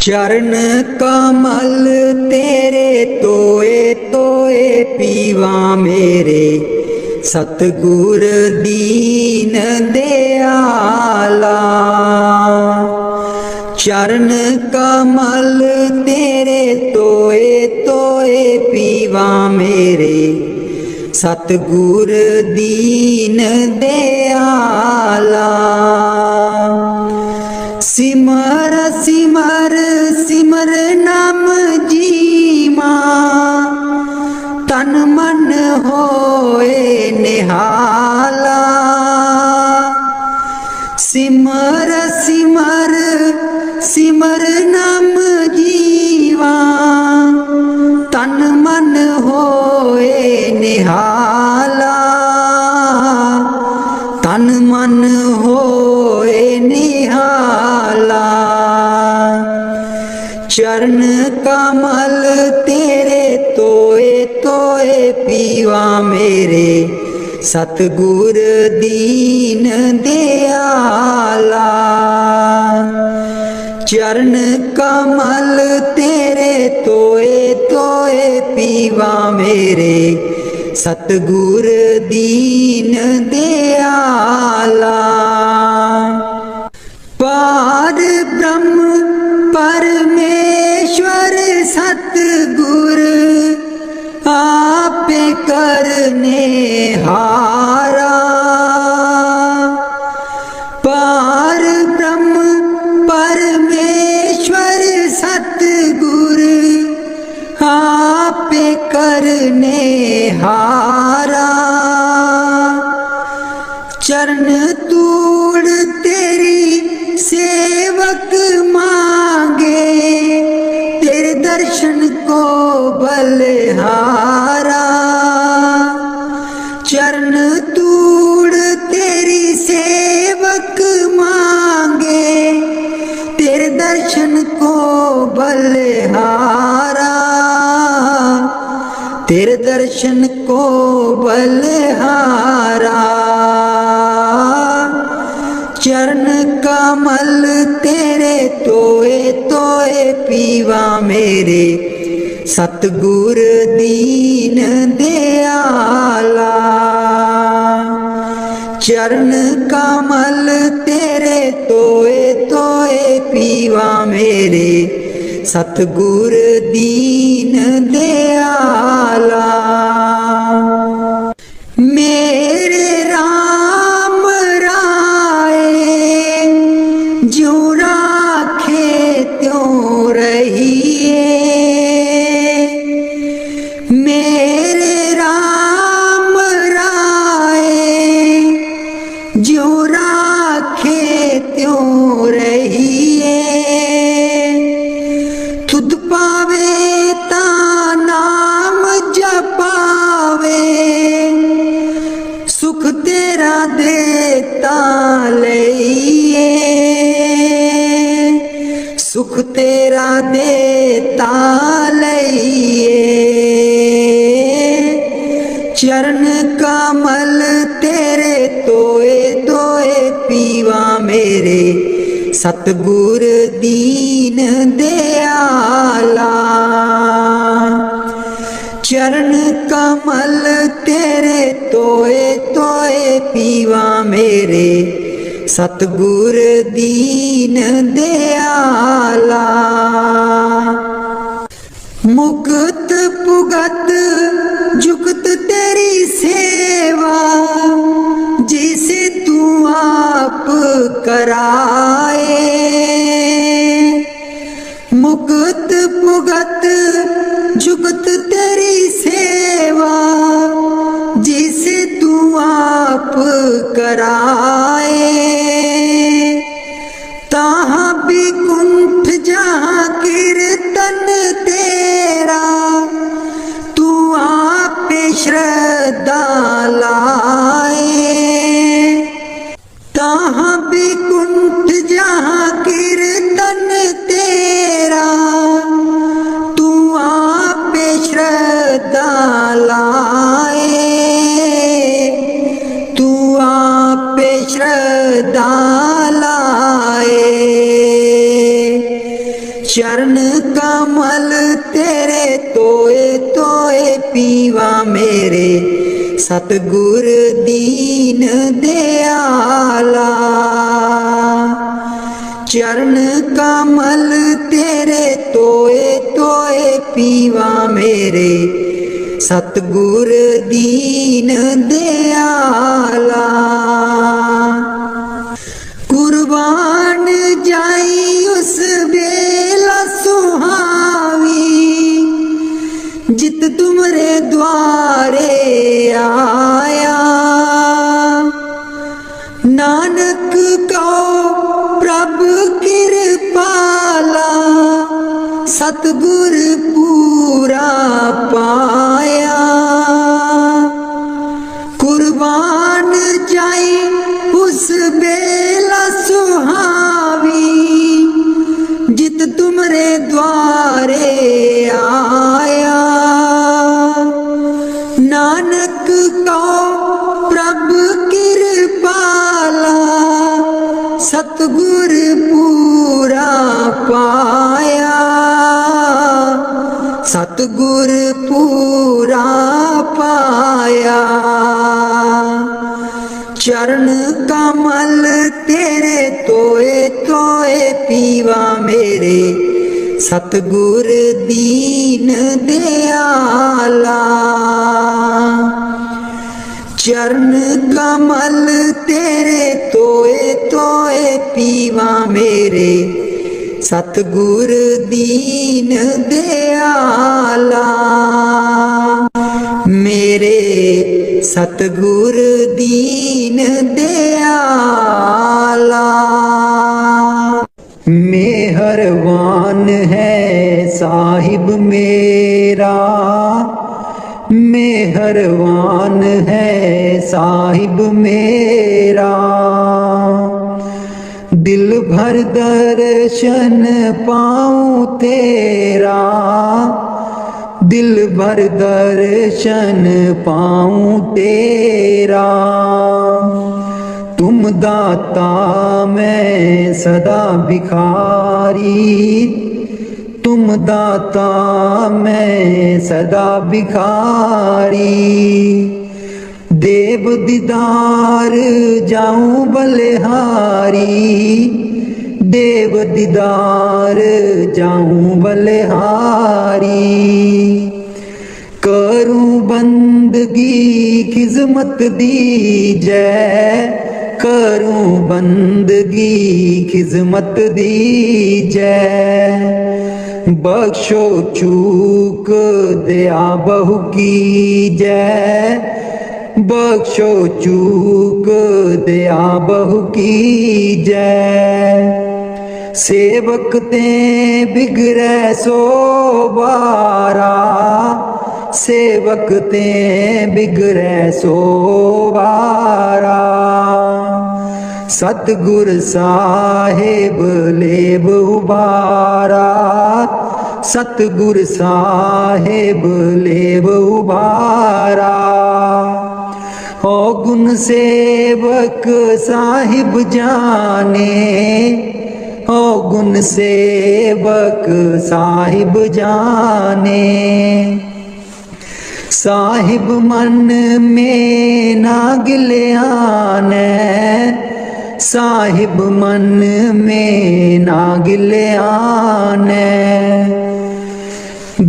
चरण कमल तेरे तोए तोए पीवा मेरे, सतगुर दीन दयाला। चरण कमल तेरे तोए तोए पीवा मेरे, सतगुर दीन दयाला। सिमर सिमर सिमर नाम जीवा, तन मन होए निहाला। सिमर सिमर सिमर नाम जीवा, तन मन होए निहाला। तन मन होए निहाला। चरण कमल तेरे तोए तोए पीवा मेरे, सतगुर दीन दयाला। चरण कमल तेरे तोए तोए पीवा मेरे, सतगुर दीन दयाला। पार ब्रह्म परमेश्वर सतगुर, आपे करने हारा। पार ब्रह्म परमेश्वर सतगुर, आपे करने हारा। चरण तूड़ तेरी सेवक मांगे, तेरे दर्शन को बलिहारा। चरण तूड़ तेरी सेवक मांगे, तेरे दर्शन को बलिहारा। तेरे दर्शन को बलिहारा। चरण कमल तेरे तोए तोए पीवा मेरे, सतगुर दीन दयाला। चरण कमल तेरे तोए तोए पीवा मेरे, सतगुर दीन दयाला। मेरे राम राय ज्यों राखे त्यों रहिए। मेरे राम राय ज्यों राखे त्यों रहिए। तुध पावे ता नाम जपावे, सुख तेरा देता लइए। सुख तेरा देता लइए। चरण कमल तेरे तोए तोए पीवा मेरे, सतगुर दीन दयाला। चरण कमल तेरे तोए तोए पीवा मेरे, सतगुर दीन दयाला। मुक्त पुगत जुगत तेरी सेवा, जिसे तू आप कराए। मुक्त पुगत जुगत तेरी सेवा, जिसे तू आप कराए। ताहाँ भी कुंठ जहाँ कीर्तन तेरा, तू आप श्रद्धा लाए। ताहाँ भी कुंठ जहाँ कीर्तन तेरा, तू आप श्रद्धा लाए। तू आप चरण कमल तेरे तोए तोए पीवा मेरे सतगुर दीन दयाला। चरण कमल तेरे तोए तोए पीवा मेरे सतगुर दीन दयाला। कुर्बान जाई उस बेला सुहावी जित तुमरे द्वारे आया। नानक को प्रभ कृपाला सतगुर पूरा पाया। कुर्बान जाई उस बेला सुहावी जित तुमरे द्वारे आया। नानक को प्रभ कृपाला सतगुर पूरा पाया। सतगुर पूरा पाया। चरण कमल तेरे तोए तोए पीवा मेरे सतगुर दीन दयाला। चरण कमल तेरे तोए तोए पीवा मेरे सतगुर दीन दयाला। मेरे सतगुर दीन दयाला। मेहरबान है साहिब मेरा, मेहरबान है साहिब मेरा। दिल भर दर्शन पाऊं तेरा, दिल भर दर्शन पाऊं तेरा। तुम दाता मैं सदा भिखारी, तुम दाता मैं सदा भिखारी। देव दीदार जाऊं बलिहारी, देव दीदार जाऊं बलिहारी। करूं बंदगी खिजमत दीजै, करूं बंदगी खिजमत दीजै। बख्शो चूक दया बहु कीजै, बख्शो चूक दया बहु कीजै। सेवक ते बिगड़ै सो बारा, सेवक ते बिगड़ै सो बारा। सतगुर साहेब लेब उबारा, सतगुर साहेब लेब उबारा। ओ गुण सेवक साहिब जाने, ओ गुण सेवक साहिब जाने। साहिब मन में ना गिल्याने, साहिब मन में ना गिल्याने।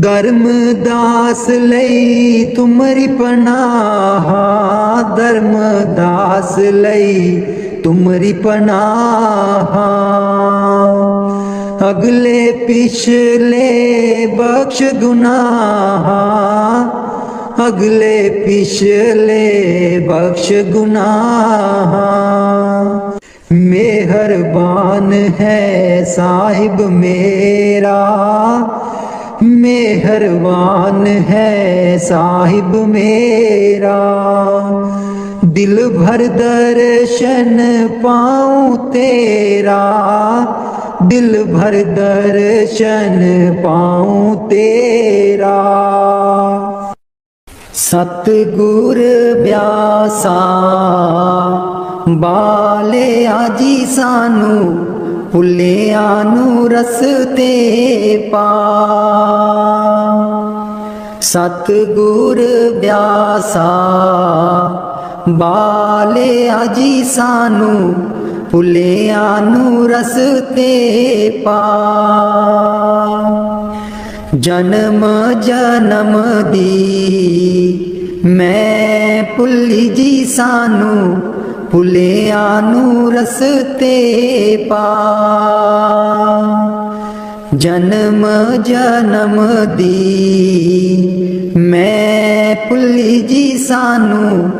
धर्मदास लई तुमरी पनाह, धर्मदास लई तुमरी पनाह। अगले पिछले बख्श गुनाह, अगले पिछले बख्श गुनाह। मेहरबान है साहिब मेरा, मेहरबान है साहिब मेरा। दिल भर दर्शन पाऊं तेरा, दिल भर दर्शन पाऊं तेरा। सतगुर ब्यासा बाले आजी सानू ਭੁੱਲਿਆਂ ਨੂੰ ਰਸਤੇ ਪਾ। ਸਤਿਗੁਰ ਬਿਆਸਾ ਬਾਲਿਆ ਜੀ ਸਾਨੂੰ, ਭੁੱਲਿਆਂ ਨੂੰ ਰਸਤੇ ਪਾ। ਜਨਮ ਜਨਮ ਦੀ ਮੈਂ ਭੁੱਲੀ ਜੀ ਸਾਨੂੰ, ਭੁੱਲਿਆਂ ਨੂੰ ਰਸਤੇ ਪਾ। ਜਨਮ ਜਨਮ ਦੀ ਮੈਂ ਭੁੱਲੀ ਜੀ ਸਾਨੂੰ,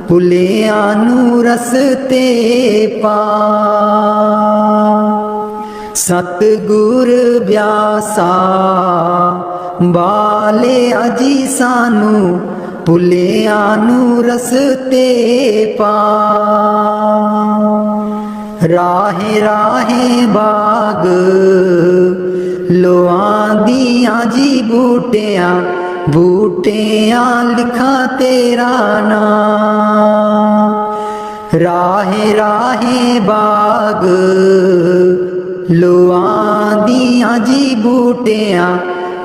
ਭੁੱਲਿਆਂ ਨੂੰ ਰਸਤੇ ਪਾ। ਸਤਿਗੁਰ ਬਿਆਸਾ ਬਾਲਿਆ ਜੀ ਸਾਨੂੰ, ਭੁੱਲਿਆਂ ਨੂੰ ਰਸਤੇ ਪਾ। ਰਾਹੇ ਰਾਹੇ ਬਾਗ ਲੋਆਂਦੀਆਂ ਜੀ ਬੂਟਿਆਂ, ਬੂਟਿਆਂ ਲਿਖਾਂ ਤੇਰਾ ਨਾਂ। ਰਾਹੇ ਰਾਹੇ ਬਾਗ ਲੋਆਂਦੀਆਂ ਜੀ ਬੂਟਿਆਂ,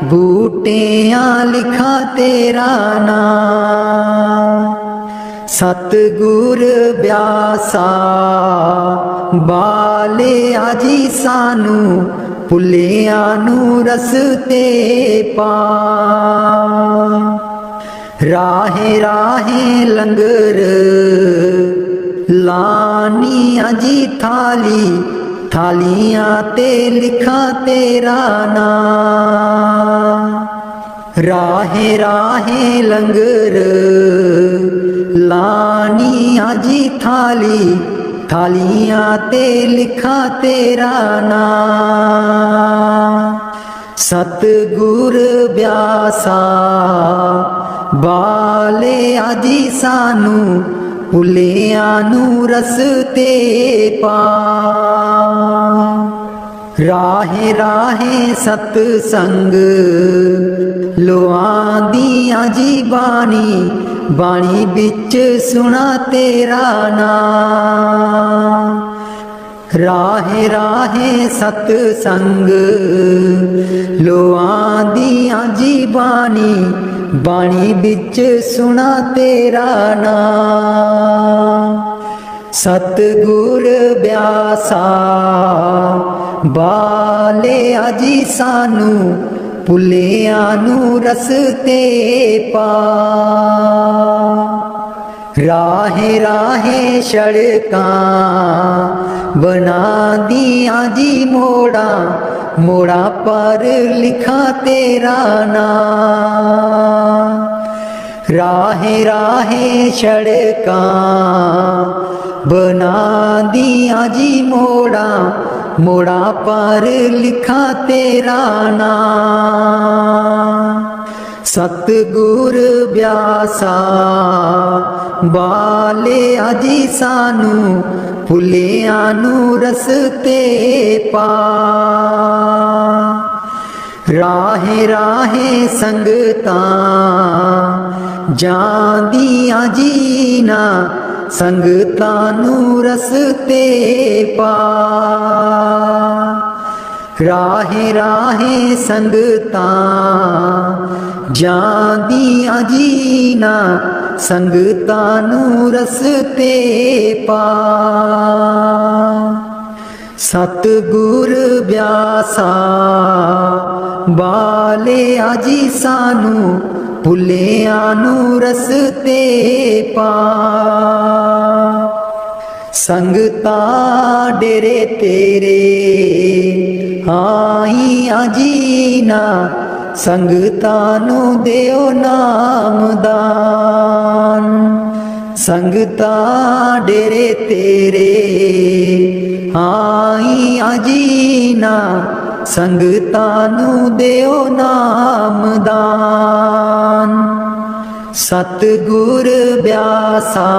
ਬੂਟਿਆਂ ਲਿਖਾਂ ਤੇਰਾ ਨਾਂ। ਸਤਿਗੁਰ ਬਿਆਸਾ ਬਾਲਿਆ ਜੀ ਸਾਨੂੰ, ਭੁੱਲਿਆਂ ਨੂੰ ਰਸਤੇ ਪਾ। ਰਾਹੇ ਰਾਹੇ ਲੰਗਰ ਲਾਨੀਆਂ ਜੀ ਥਾਲੀ, ਥਾਲੀਆਂ ਤੇ ਲਿਖਾਂ ਤੇਰਾ ਨਾਂ। ਰਾਹੇ ਰਾਹੇ ਲੰਗਰ ਲਾਨੀਆਂ ਜੀ ਥਾਲੀ, ਥਾਲੀਆਂ ਤੇ ਲਿਖਾਂ ਤੇਰਾ ਨਾਂ। ਸਤਿਗੁਰ ਬਿਆਸਾ ਬਾਲਿਆ ਜੀ ਸਾਨੂੰ, ਭੁੱਲਿਆਂ ਨੂੰ ਰਸਤੇ ਪਾ। ਰਾਹੇ ਰਾਹੇ ਸਤ ਸੰਗ ਲੋਆਂਦੀਆਂ ਜੀ ਬਾਣੀ, ਬਾਣੀ ਵਿੱਚ ਸੁਣਾ ਤੇਰਾ ਨਾਂ। ਰਾਹੇ ਰਾਹੇ ਸਤ ਸੰਗ ਲੋਆਂਦੀਆਂ ਜੀ ਬਾਣੀ, ਬਾਣੀ ਵਿੱਚ ਸੁਣਾ ਤੇਰਾ ਨਾਂ। ਸਤਿਗੁਰ ਬਿਆਸਾ ਬਾਲਿਆ ਜੀ ਸਾਨੂੰ, ਭੁੱਲਿਆਂ ਨੂੰ ਰਸਤੇ ਪਾ। ਰਾਹੇ ਰਾਹੇ ਸੜਕਾਂ ਬਣਾਂਦੀਆਂ ਜੀ ਮੋੜਾਂ, ਮੋੜਾਂ ਪਰ ਲਿਖਾਂ ਤੇਰਾ ਨਾਂ। ਰਾਹੇ ਰਾਹੇ ਸੜਕਾਂ ਬਣਾਂਦੀਆਂ ਜੀ ਮੋੜਾਂ, ਮੋੜਾਂ ਪਰ ਲਿਖਾਂ ਤੇਰਾ ਨਾਂ। ਸਤਿਗੁਰ ਬਿਆਸਾ ਬਾਲਿਆ ਜੀ ਸਾਨੂੰ, ਭੁੱਲਿਆਂ ਨੂੰ ਰਸਤੇ ਪਾ। ਰਾਹੇ ਰਾਹੇ ਸੰਗਤਾਂ ਜਾਂਦੀਆਂ ਜੀ ਨਾ, ਸੰਗਤਾਂ ਨੂੰ ਰਸਤੇ ਪਾ। ਰਾਹੇ ਰਾਹੇ ਸੰਗਤਾਂ ਜਾਂਦੀਆਂ ਜੀ ਨਾ, ਸੰਗਤਾਂ ਨੂੰ ਰਸਤੇ ਪਾ। ਸਤਿਗੁਰ ਬਿਆਸਾ ਬਾਲਿਆ ਜੀ ਸਾਨੂੰ, ਭੁੱਲਿਆਂ ਨੂੰ ਰਸਤੇ ਪਾ। ਸੰਗਤਾਂ ਡੇਰੇ ਤੇਰੇ ਆਈਆਂ ਜੀ ਨਾ, ਸੰਗਤਾਂ ਨੂੰ ਦਿਓ ਨਾਮਦਾਨ। ਸੰਗਤਾਂ ਡੇਰੇ ਤੇਰੇ ਆਈਆਂ ਜੀ ਨਾ, ਸੰਗਤਾਂ ਨੂੰ ਦਿਓ ਨਾਮਦਾਨ। ਸਤਿਗੁਰ ਬਿਆਸਾ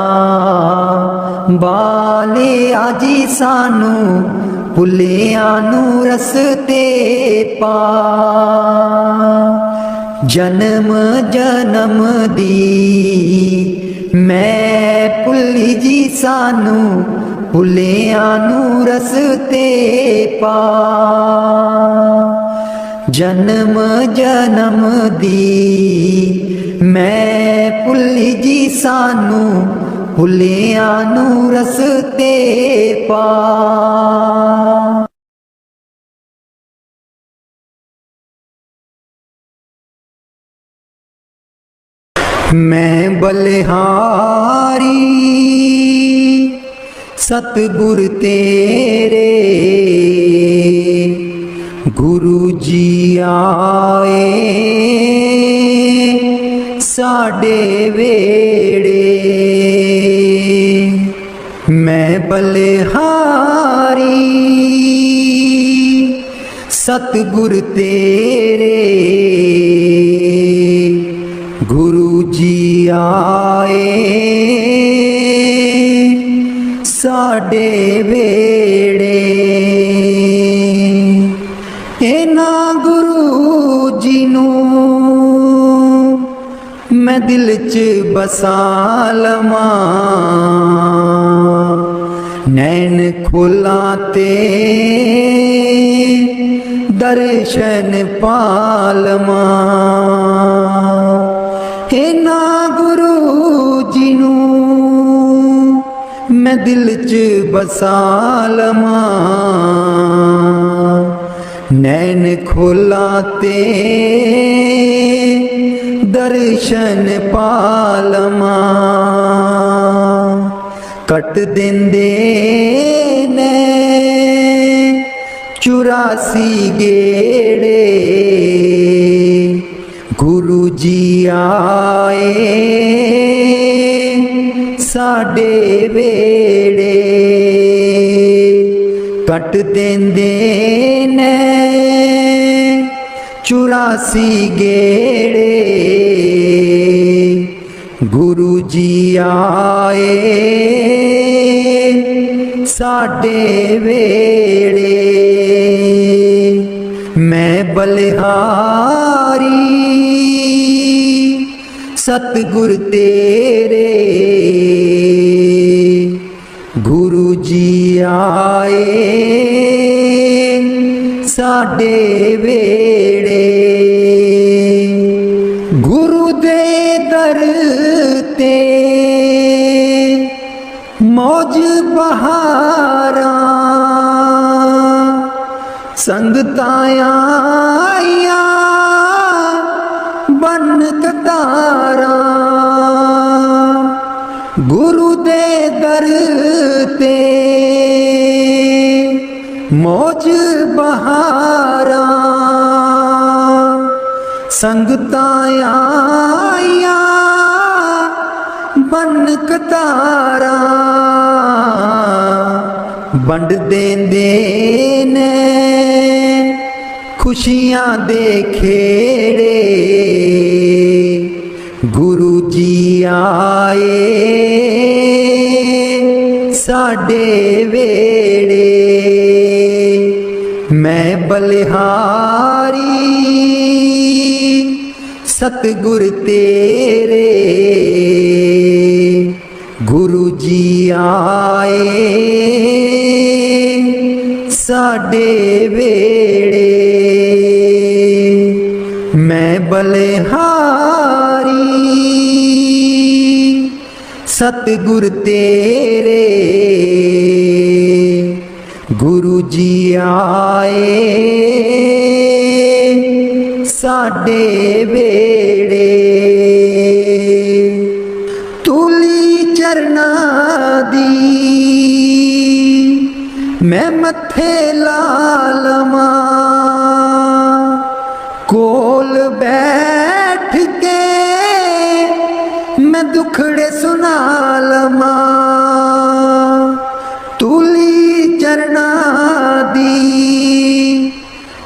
ਬਾਲਿਆ ਜੀ ਸਾਨੂੰ, ਭੁੱਲਿਆਂ ਨੂੰ ਰਸਤੇ ਪਾ। ਜਨਮ ਜਨਮ ਦੀ ਮੈਂ ਭੁੱਲੀ ਜੀ ਸਾਨੂੰ, ਭੁੱਲਿਆਂ ਨੂੰ ਰਸਤੇ ਪਾ। ਜਨਮ ਜਨਮ ਦੀ ਮੈਂ ਭੁੱਲ ਜੀ ਸਾਨੂੰ, ਭੁੱਲਿਆਂ ਨੂੰ ਰਸਤੇ ਪਾ। मैं बलिहारी सतगुर तेरे, गुरु जी आए साडे वेड़े। मैं बलिहारी सतगुर तेरे, गुरु जी आए साडे वेड़े। इन्हां गुरु जी नूं मैं दिल च बसा लवां, नैन खोलां ते दर्शन पा लवां। इन्हां गुरु जी नूं मैं दिल च बसा लवां, नैन खोला ते दर्शन पा लवां। कट देंदे ने 84 गेड़े, गुरु जी आए साडे वेड़े। कट देंदे ने 84 गेड़े, गुरु जी आए साडे वेड़े। मैं बलिहारी सतगुर तेरे, गुरु जी आए साडे वेड़े। गुरु दे दर ते मौज बहारा, संगतां आईयां बन कतारा। गुरु दे दर ते मौज बहारा, संगतां आईयां बन कतारा। वंड देंदे ने खुशियां दे खेड़े, गुरु जी आए साडे वेड़े। मैं बलिहारी सतगुर तेरे, गुरु जी आए साडे वेड़े। मैं बलिहारी सतगुर तेरे, गुरु जी आए साडे वेड़े। तूली चरना दी मैं मथे ला लवां, कोल बैठ के मैं दुखड़े सुना लवां। तूली चरना दी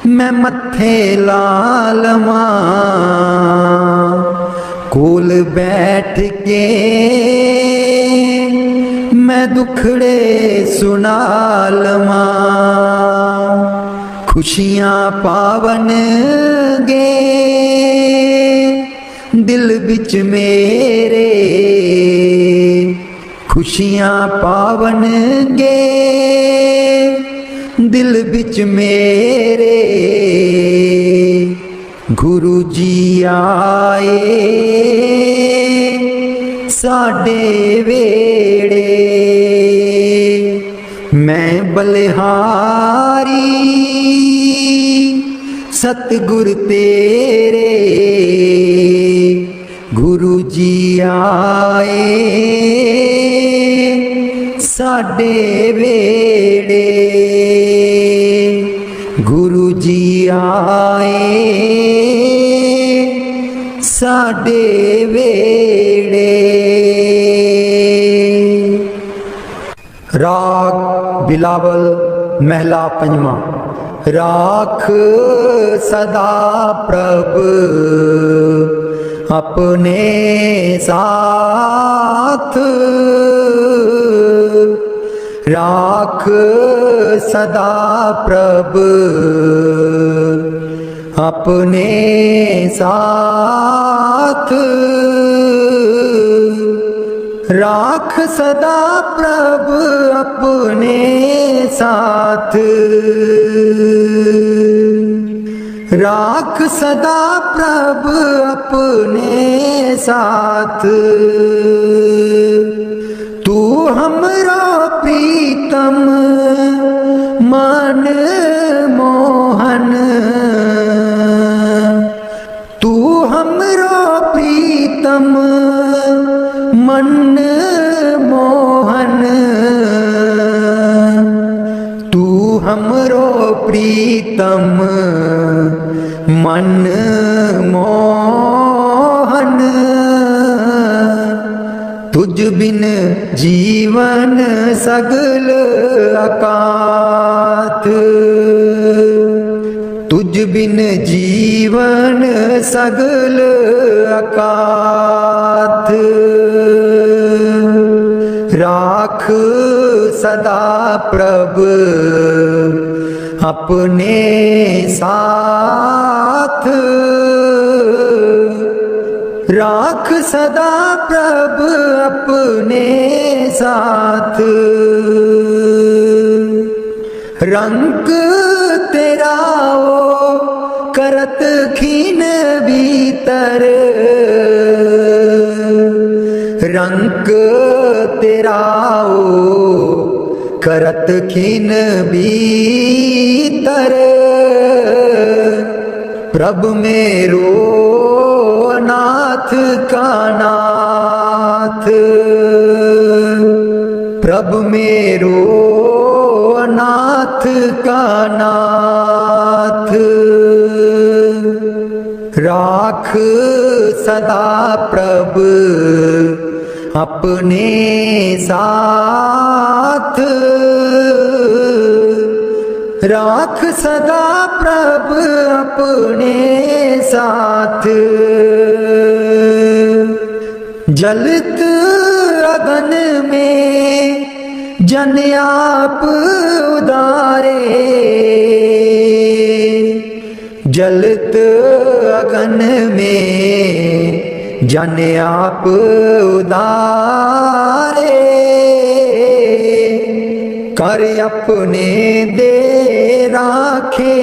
मैं मथे ला लवां, कोल बैठ के मैं दुखड़े सुना लवां। खुशियां पावन गे दिल बिच मेरे, खुशियां पावनगे दिल बिच मेरे, गुरु जी आए साडे वेड़े। मैं बलिहारी सतगुर तेरे, गुरु जी आए साडे वेड़े। गुरु जी आए साडे वेड़े। राग बिलावल महला पंजवा। राख सदा प्रभ अपने साथ, राख सदा प्रभ अपने साथ। राख सदा प्रभ अपने साथ, राख सदा प्रभ अपने साथ। तू हमरो प्रीतम मन मोहन, तू हमरो प्रीतम मन मोहन, तू हमरो प्रीतम मन मोहन। तुझ बिन जीवन सगल अकाथ, तुझ बिन जीवन सगल अकाथ। राख सदा प्रभ अपने साथ, राख सदा प्रभ अपने साथ। रंग तेरा ओ करत खीन भीतर, रंग तेरा ओ करत खीन भीतर। प्रभ मेरो नाथ का नाथ, प्रभ मेरो नाथ का नाथ। राख सदा प्रभ अपने साथ, राख सदा प्रभ अपने साथ। जलत अगन में जन आप उदारे, जलत अगन में जन आप उदारे। कर अपने दे राखे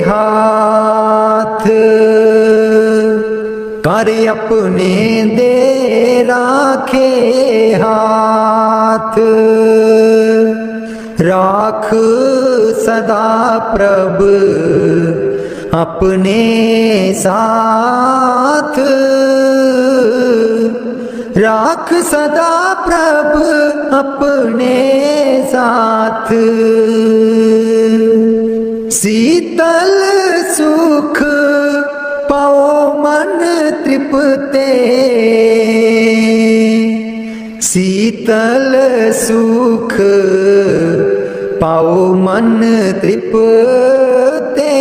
हाथ, कर अपने दे राखे हाथ। राख सदा प्रभ अपने साथ, राख सदा प्रभ अपने साथ। शीतल सुख पाओ मन तृप्ते, शीतल सुख पाओ मन तृप्ते।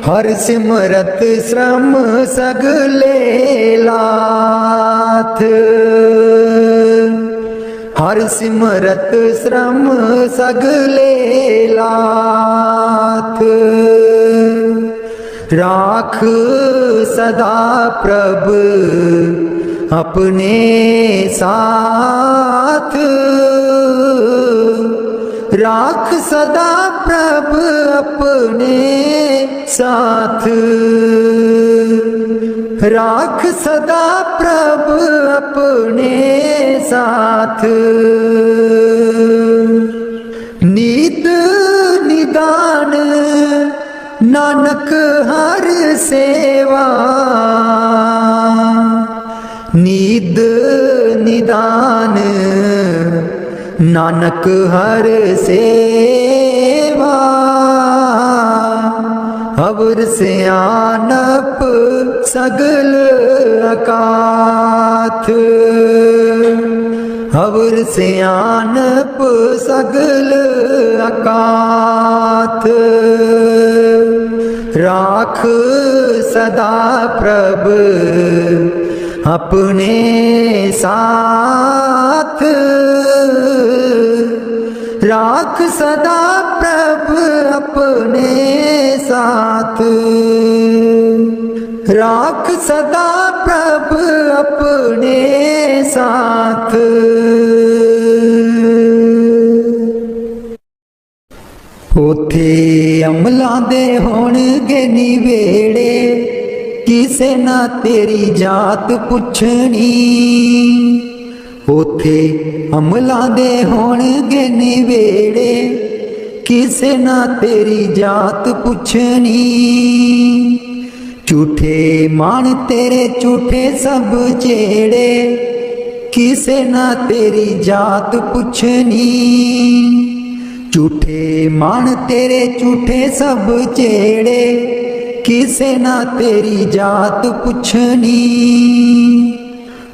हर सिमरत श्रम सगले लाथ, हर सिमरत श्रम सगले लाथ। राख सदा प्रभ अपने साथ, राख सदा प्रभ अपने साथ, राख सदा प्रभ अपने साथ। नीत निदान नानक हर सेवा, नीद निदान नानक हर सेवा। अवर सियानप सगल अकाथ, अवर सियानप सगल अकाथ। राख सदा प्रभ अपने साथ, राख सदा प्रभ अपने साथ, राख सदा प्रभ अपने साथ। उथे अमलां दे होणगे निवेड़े, किसे ना तेरी जात पुछनी। उथे अमलां दे होणगे निवेड़े, किसे ना तेरी जात पुछनी। झूठे मान तेरे झूठे सब चेड़े, किसे ना तेरी जात पुछनी। झूठे मान तेरे झूठे सब चेड़े, किसे ना तेरी जात पुछनी।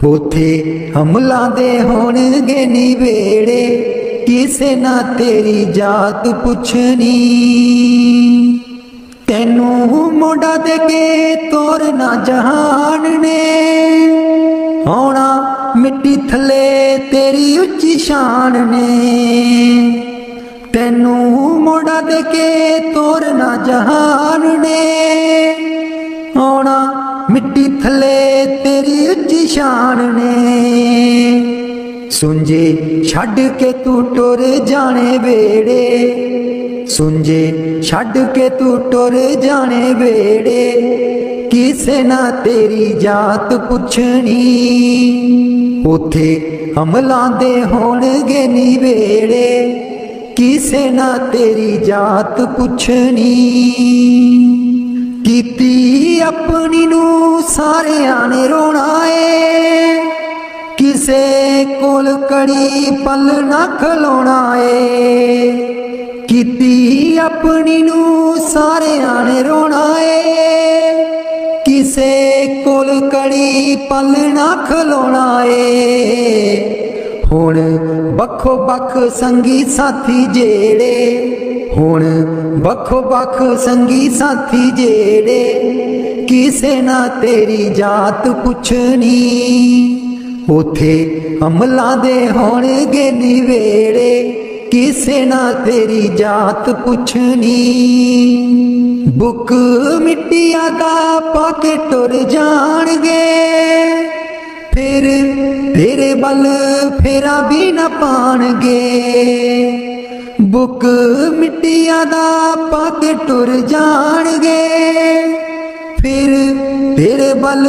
उथे अमलां दे होणगे निवेड़े, किसे ना तेरी जात पुछनी। तेनू मोड़ा दे के तोरना जहान ने, आउणा मिट्टी थले तेरी उच्ची शान ने। तेनू मोड़ा दे के तोरना जहान ने, आउणा मिट्टी थले तेरी उच्ची शान ने। सुंजे छड़ के तू टुर जाने वेड़े, सुंजे छड़ के तू टुर जाने वेड़े, किसे ना तेरी जात पुछनी। उथे अमलां दे होणगे निवेड़े, किसे ना तेरी जात पुछनी। कीती अपनी नू सारियां ने रोना है, किसे कोल कड़ी पल ना खलोना है। कीती अपनी नू सारियां ने रोना है, किसे कोल कड़ी पल ना खलोना है। हुण बखो बख संगी साथी जेड़े, हुण बखो बख संगी साथी जेड़े, किसे ना तेरी जात पुछनी। उथे अमलां दे होणगे निवेड़े, किसे ना तेरी जात पुछनी। बुक मिट्टिया दा पाके टुर जाणगे, फिर तेरे बल फेरा भी न पाणगे। बुक मिट्टिया दा पाके टुर जाणगे, फिर तेरे बल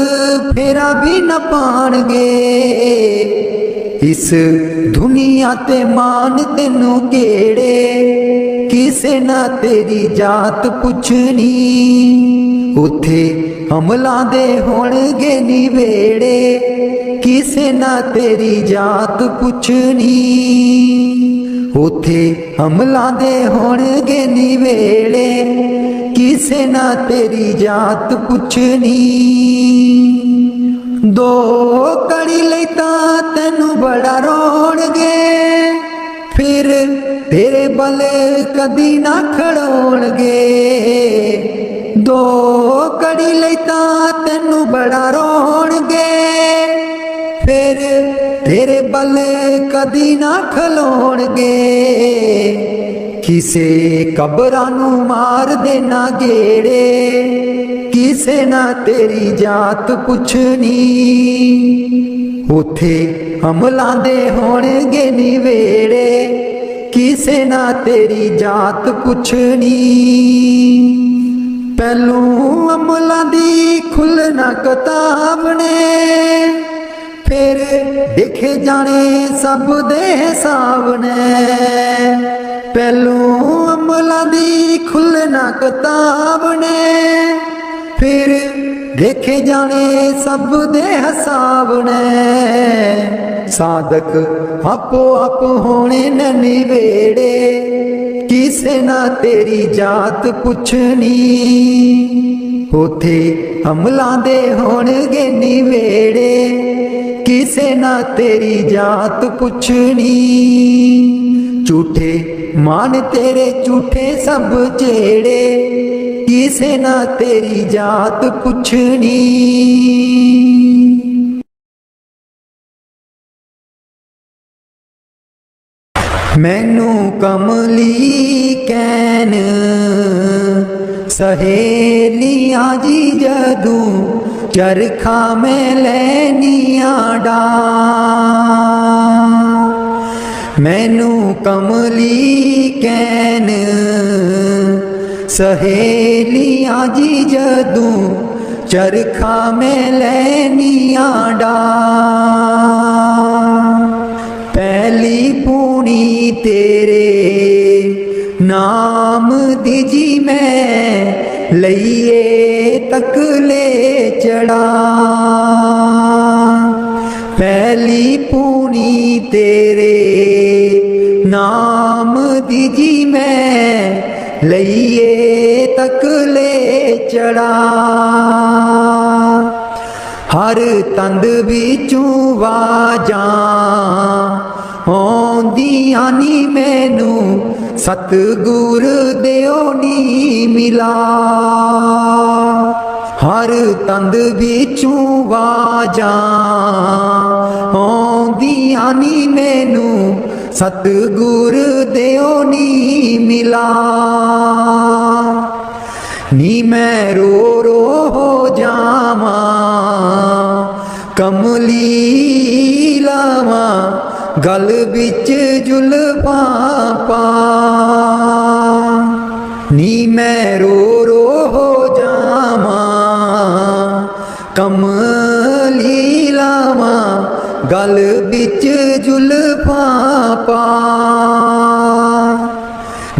फेरा भी न पाणगे। इस दुनिया ते मान तेनू केड़े, किसे ना तेरी जात पुछनी। उथे अमलां दे होणगे निवेड़े, किसे ना तेरी जात पुछनी। उथे अमलां दे होणगे निवेड़े, किसे ना तेरी जात पुछनी। दो कड़ी लई तां तैनू बड़ा रोणगे, फिर तेरे बल कदी ना खड़ोणगे। दो कड़ी लई तां तैनू बड़ा रोणगे, फिर तेरे बल कदी ना खलोणगे। किसे कबरां नू मार देना गेड़े, किसे ना तेरी जात पुछनी। उथे अमलां दे होणगे निवेड़े, किसे ना तेरी जात पुछनी। पहलू अमलां दी खुलना किताब ने, फिर देखे जाने सब दे हिसाब ने। पहलू अमलां दी खुलना किताब ने, फिर देखे जाने सब दे हिसाब ने। साधक आपो आप होने न निवेड़े, किसे ना तेरी जात पुछनी। उथे अमलां दे होणगे निवेड़े, किसे ना तेरी जात पुछनी। झूठे मान तेरे झूठे सब जेड़े, किसे ना तेरी जात पुछनी। मैनू कमली कैन सहेलियां जी जदूं, चरखा में लैनियां डा। मैनू कमली कैन सहेलियां जी जदूं, चरखा में लैनियां डा। पहली पूनी तेरे नाम दी जी मैं, लइए तकले चढ़ा। पहली पूनी तेरे नाम दी जी मैं, लइए तकले चढ़ा। हर तंद बिचों वाजां आउंदियां नी मैनू, सतगुर देओ नी मिला। हर तंद बिचों वाजां आउंदियां नी मैनू, सतगुर देओ नी मिला। नी मैं रो रो हो जावां, कमली लावां गल बिच जुल्फां पा। नी मैं रो रो हो जावां, कमली लावां गल बिच जुल्फां पा।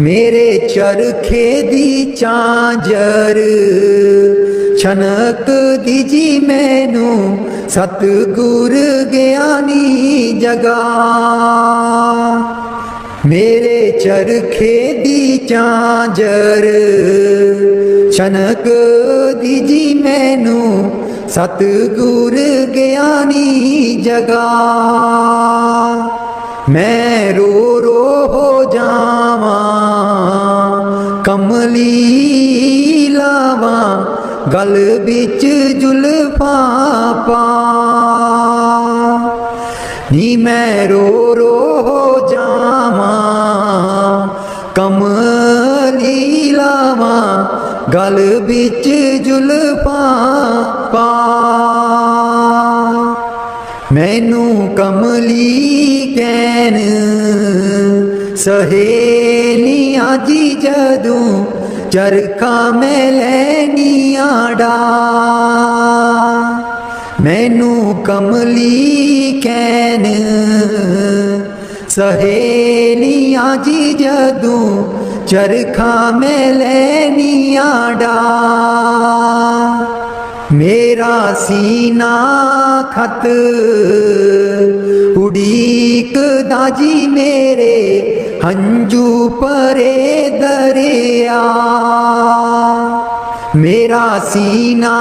मेरे चरखे दी झांजर छनक दीजी मैनू, सतगुर ज्ञानी जगा। मेरे चरखे दी झांजर छनक दीजी मैनू, सतगुर ज्ञानी जगा। मैं रो रो हो जावां, कमली लावां गल बिच जुल्फां पा। नी मैं रो रो हो जावां, कमली लावां गल बिच जुल्फां पा। मैनू कमली कैन सहेलियां जी जदूं, चरखा में लैनियां डा। मैनू कमली कैन सहेलियां जी जदूं, चरखा में लैनियां डा। मेरा सीना खत उड़ीक दाजी मेरे, हंजू परे दरिया। मेरा सीना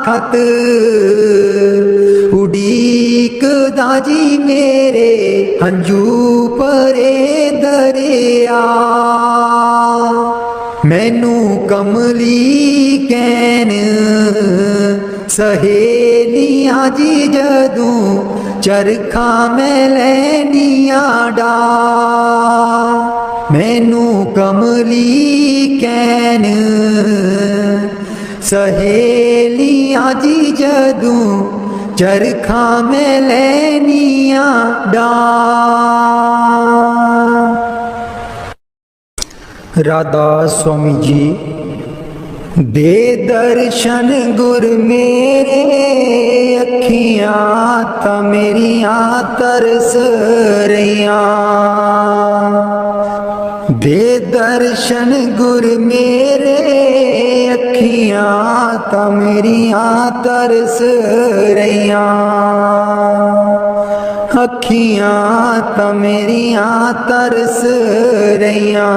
खत उड़ीक दाजी मेरे, हंजू परे दरिया। मैनू कमली कैन सहेलियां जी जदूं, चरखा में लैनियां डा। मैनू कमली कैन सहेलियां जी जदू चरखा में लैनिया डार। राधा स्वामी जी दे दर्शन गुर मेरे, अखियां ता मेरियां तरस रहियां। दे दर्शन गुर मेरे, अखियां ता मेरियां तरस रहियां। अखियां ता मेरियां तरस रहियां।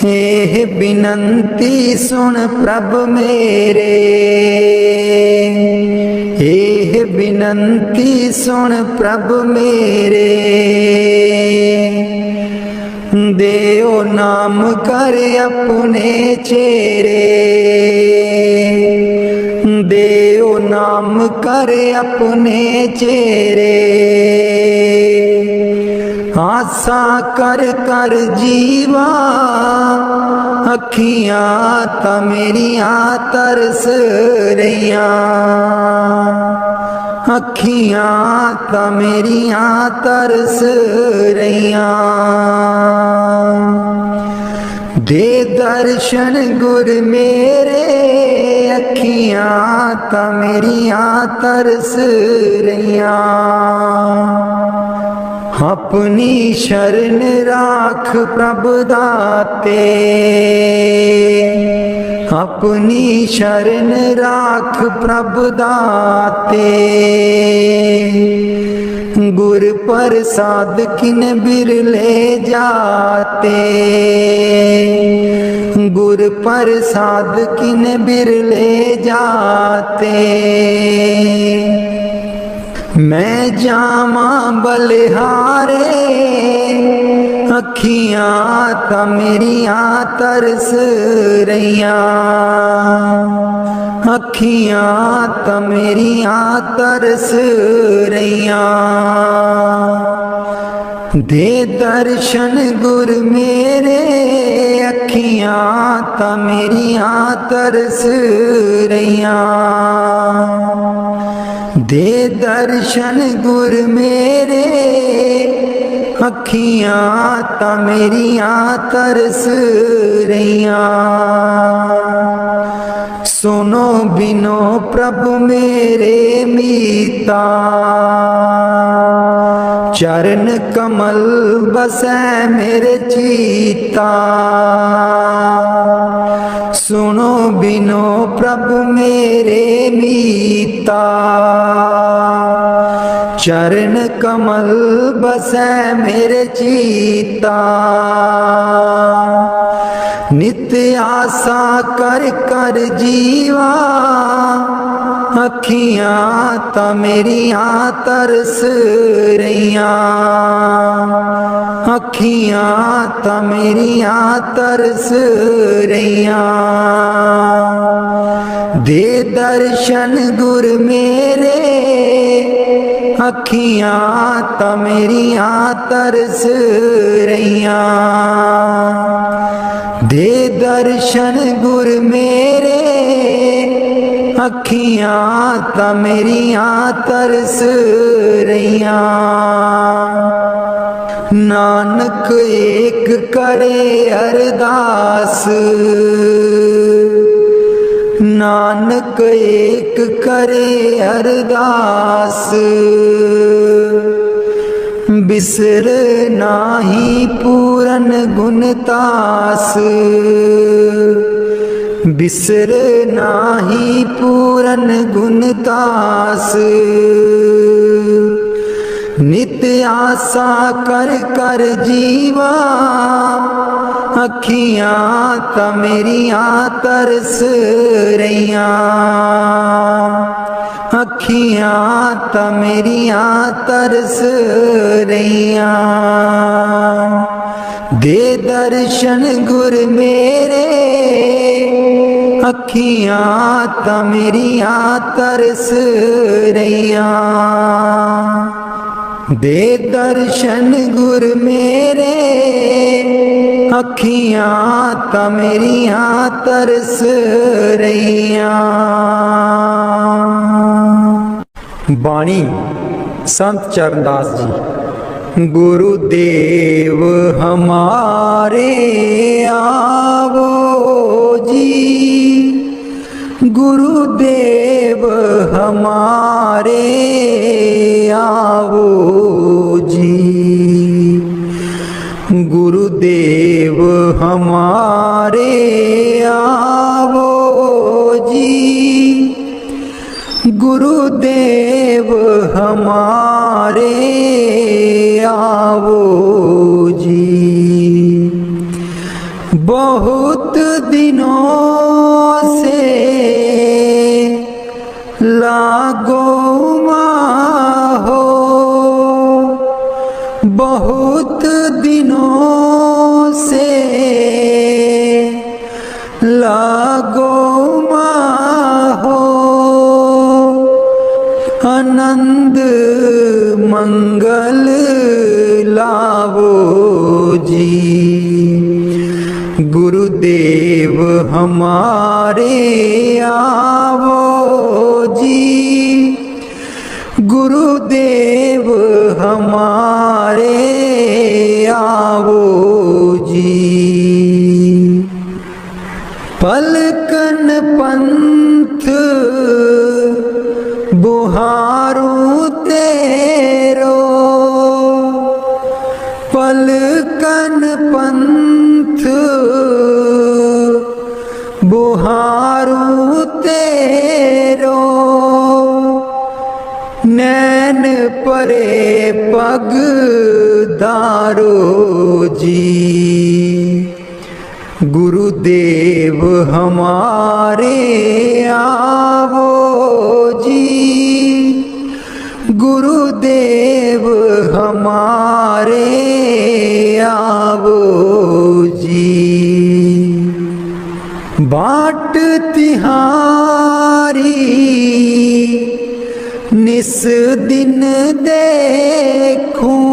एह बिनंती सुन प्रभ मेरे, एह बिनंती सुन प्रभ मेरे। देओ नाम कर अपने चेरे, देओ नाम कर अपने चेरे। आसा कर कर जीवा, अखियां ता मेरियां तरस रहियां। अखियां ता मेरियां तरस रहियां। दे दर्शन गुर मेरे, अखियां ता मेरियां तरस रहियां। अपनी शरण राख प्रभ दाते, अपनी शरण राख प्रभ दाते। गुर प्रसाद किन बिरले जाते, गुर प्रसाद किन बिरले जाते। मैं जावा बलिहारे, अखियां ता मेरियां तरस रहियां। अखियां ता मेरियां तरस रहियां। दे दर्शन गुर मेरे, अखियां ता मेरियां तरस रहियां। दे दर्शन गुर मेरे, अखियां ता मेरियां तरस रहियां। सुनो बिनो प्रभु मेरे मीता, चरण कमल बसै मेरे चीता। सुनो बिनो प्रभु मेरे मीता, चरण कमल बसै मेरे चीता। नित्य आशा कर कर जीवा, अखियां ता मेरियां तरस रहियां। अखियां ता मेरियां तरस रहियां। दे दर्शन गुर मेरे, अखियां ता मेरियां तरस रहियां। दे दर्शन गुर मेरे, अखियां ता मेरियां तरस रहियां। नानक एक करे अरदास, नानक एक करे अरदास। बिसर नाही पूरन गुणतास, बिसर नाही पूरन गुणतास। नित्य आशा कर कर जीवा, अखियां ता मेरियां तरस रहियां। अखियां ता मेरियां तरस रहियां। दे दर्शन गुर मेरे, अखियां ता मेरियां तरस रहियां। दे दर्शन गुर मेरे, अखियां तां मेरियां तरस रहियां। बाणी संत चरणदास जी। गुरुदेव हमारे आवो जी, गुरुदेव हमारे आवो जी, गुरुदेव हमारे आवो जी, गुरुदेव हमारे आवो जी। बहुत दिनों से लागो हो, बहुत दिनों से लागो हो, आनंद मंगल लावो जी, गुरुदेव हमारे आवो जी, गुरुदेव हमारे आवो जी। पलकन पंथ बुहारू तेरो, पलकन पंथ बुहारू तेरो, नैन परे पग दारो जी, गुरुदेव हमारे आवो जी, गुरुदेव हमारे आवो जी। बाट तिहारी निस दिन देखूं,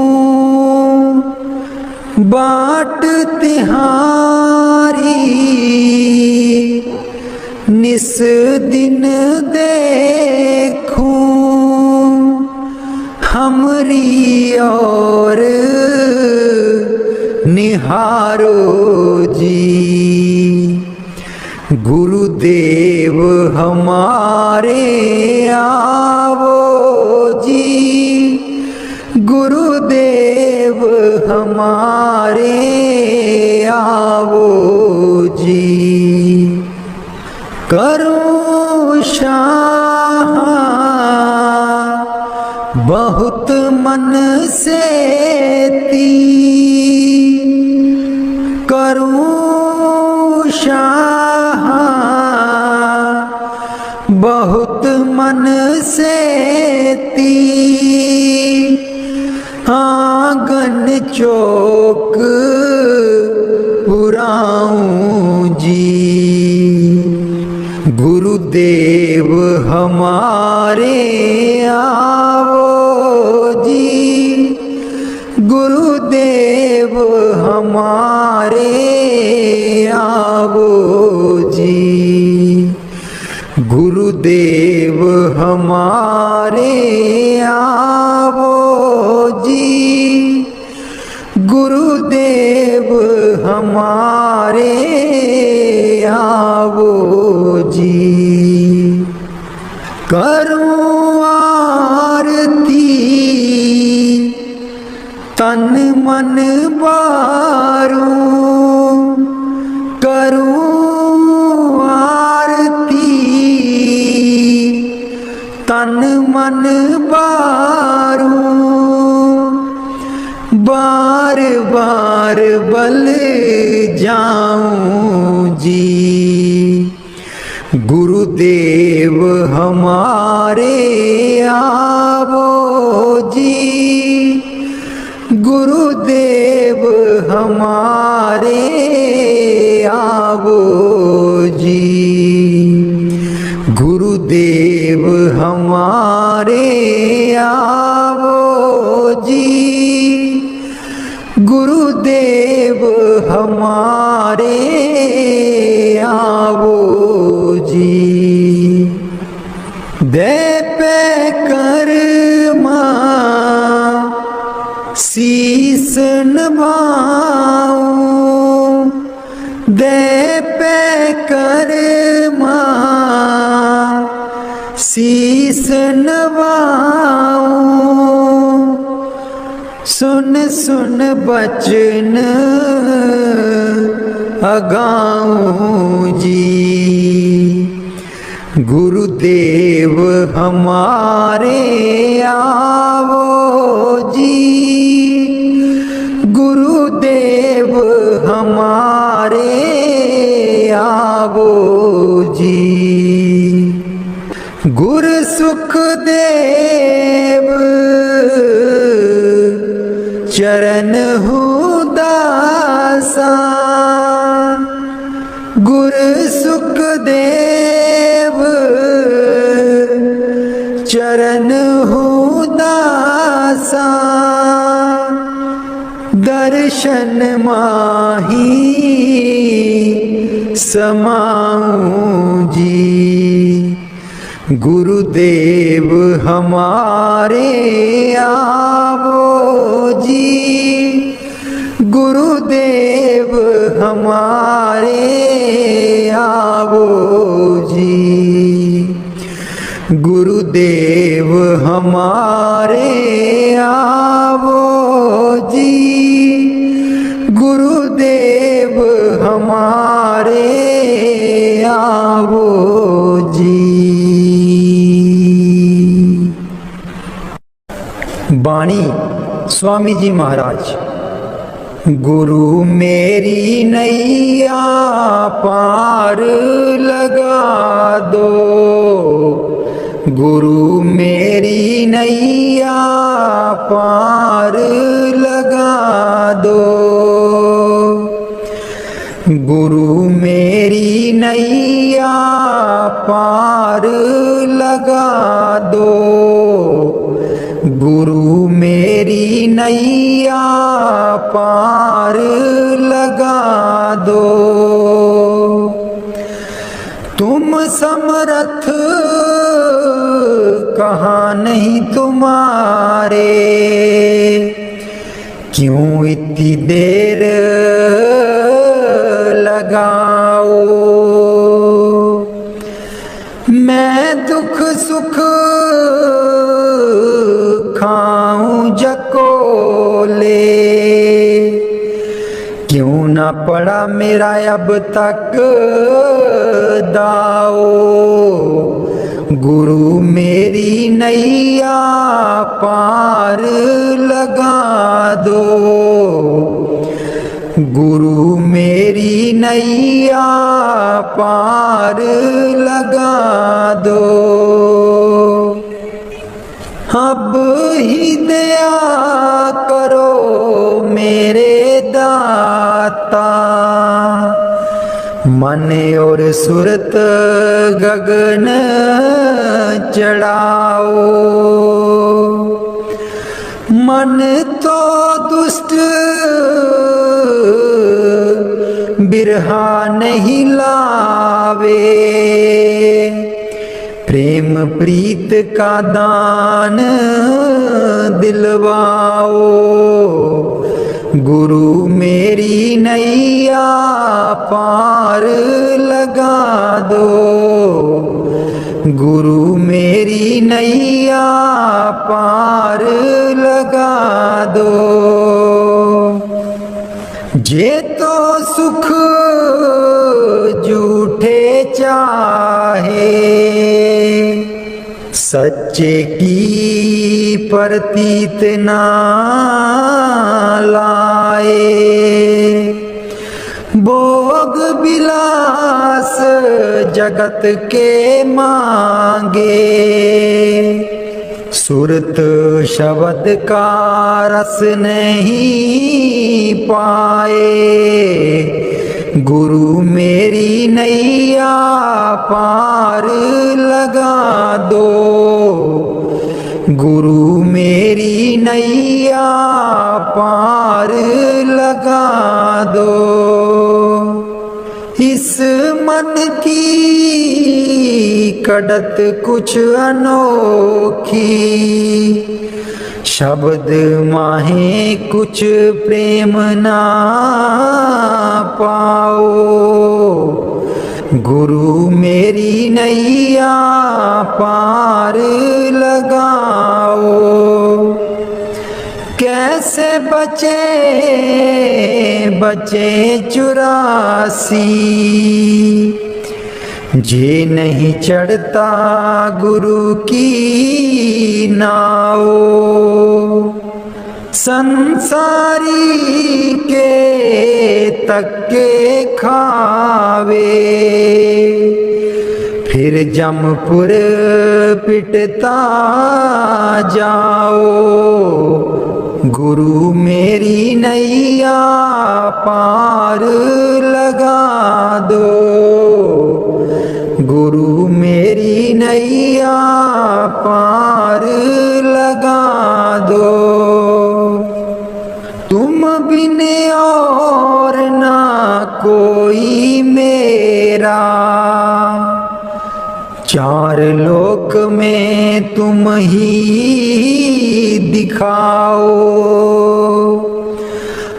बाट तिहारी निस दिन देखूं, हमरी और निहारो जी, गुरुदेव हमारे आवो जी, गुरुदेव हमारे आवो जी। करूं शाह बहुत मन से ती, करूं शाह बहुत मन से ती, आंगन चौक पुराऊं जी, गुरुदेव हमारे आवो जी, गुरुदेव हमारे आवो जी, गुरुदेव हमारे आवो जी, गुरुदेव हमारे आवो जी। करूं आरती तन मन बारूं, करूं आरती तन मन बारूं, बार बार बल जाऊं जी, गुरुदेव हमारे आवो जी, गुरुदेव हमारे आवो जी, गुरुदेव हमारे आवो जी, गुरुदेव हमारे आवो जी। दे पे कर्मा शीस नभाऊं, दे पे कर्मा शीस नभाऊं। सुन सुन बचन अगाऊं जी। गुरुदेव हमारे आवो जी। गुरुदेव हमारे आवो जी। गुरु सुखदेव चरण हूँ दासा। गुरु सुखदेव चरण हूँ दासा। दर्शन माही समाऊं जी। गुरुदेव हमारे आवो जी। गुरुदेव हमारे आवो जी। गुरुदेव हमारे आवो जी। गुरुदेव हमारे आवो जी। बाणी स्वामी जी महाराज। गुरु मेरी नैया पार लगा दो। गुरु मेरी नैया पार लगा दो। गुरु मेरी नैया पार लगा दो। गुरु मेरी नैया पार लगा दो। तुम समर्थ कहाँ नहीं तुम्हारे। क्यों इतनी देर लगाओ। मैं दुख सुख खाऊं जकोले। क्यों ना पड़ा मेरा अब तक दाओ। गुरु मेरी नैया पार लगा दो। गुरु मेरी नैया पार लगा दो। अब ही दया करो मेरे दाता। मन और सुरत गगन चढ़ाओ। मन तो दुष्ट बिरहा नहीं लावे। प्रेम प्रीत का दान दिलवाओ। गुरु मेरी नैया पार लगा दो। गुरु मेरी नैया पार लगा दो। जे तो सुख झूठे चाहे। सच्चे की प्रतीत ना लाए। भोग विलास जगत के मांगे। सुरत शब्द का रस नहीं पाए। गुरु मेरी नैया पार लगा दो। गुरु मेरी नैया पार लगा लगा दो। इस मन की कड़त कुछ अनोखी, शब्द माहे कुछ प्रेम ना पाओ। गुरु मेरी नैया पार लगाओ। कैसे बचे बचे 84, जे नहीं चढ़ता गुरु की नाव। संसारी के तक्के खावे, फिर जमपुर पिटता जाओ। गुरु मेरी नैया पार लगा दो। गुरु मेरी नैया पार लगा दो। तुम बिन और ना कोई मेरा, चार लोक में तुम ही दिखाओ।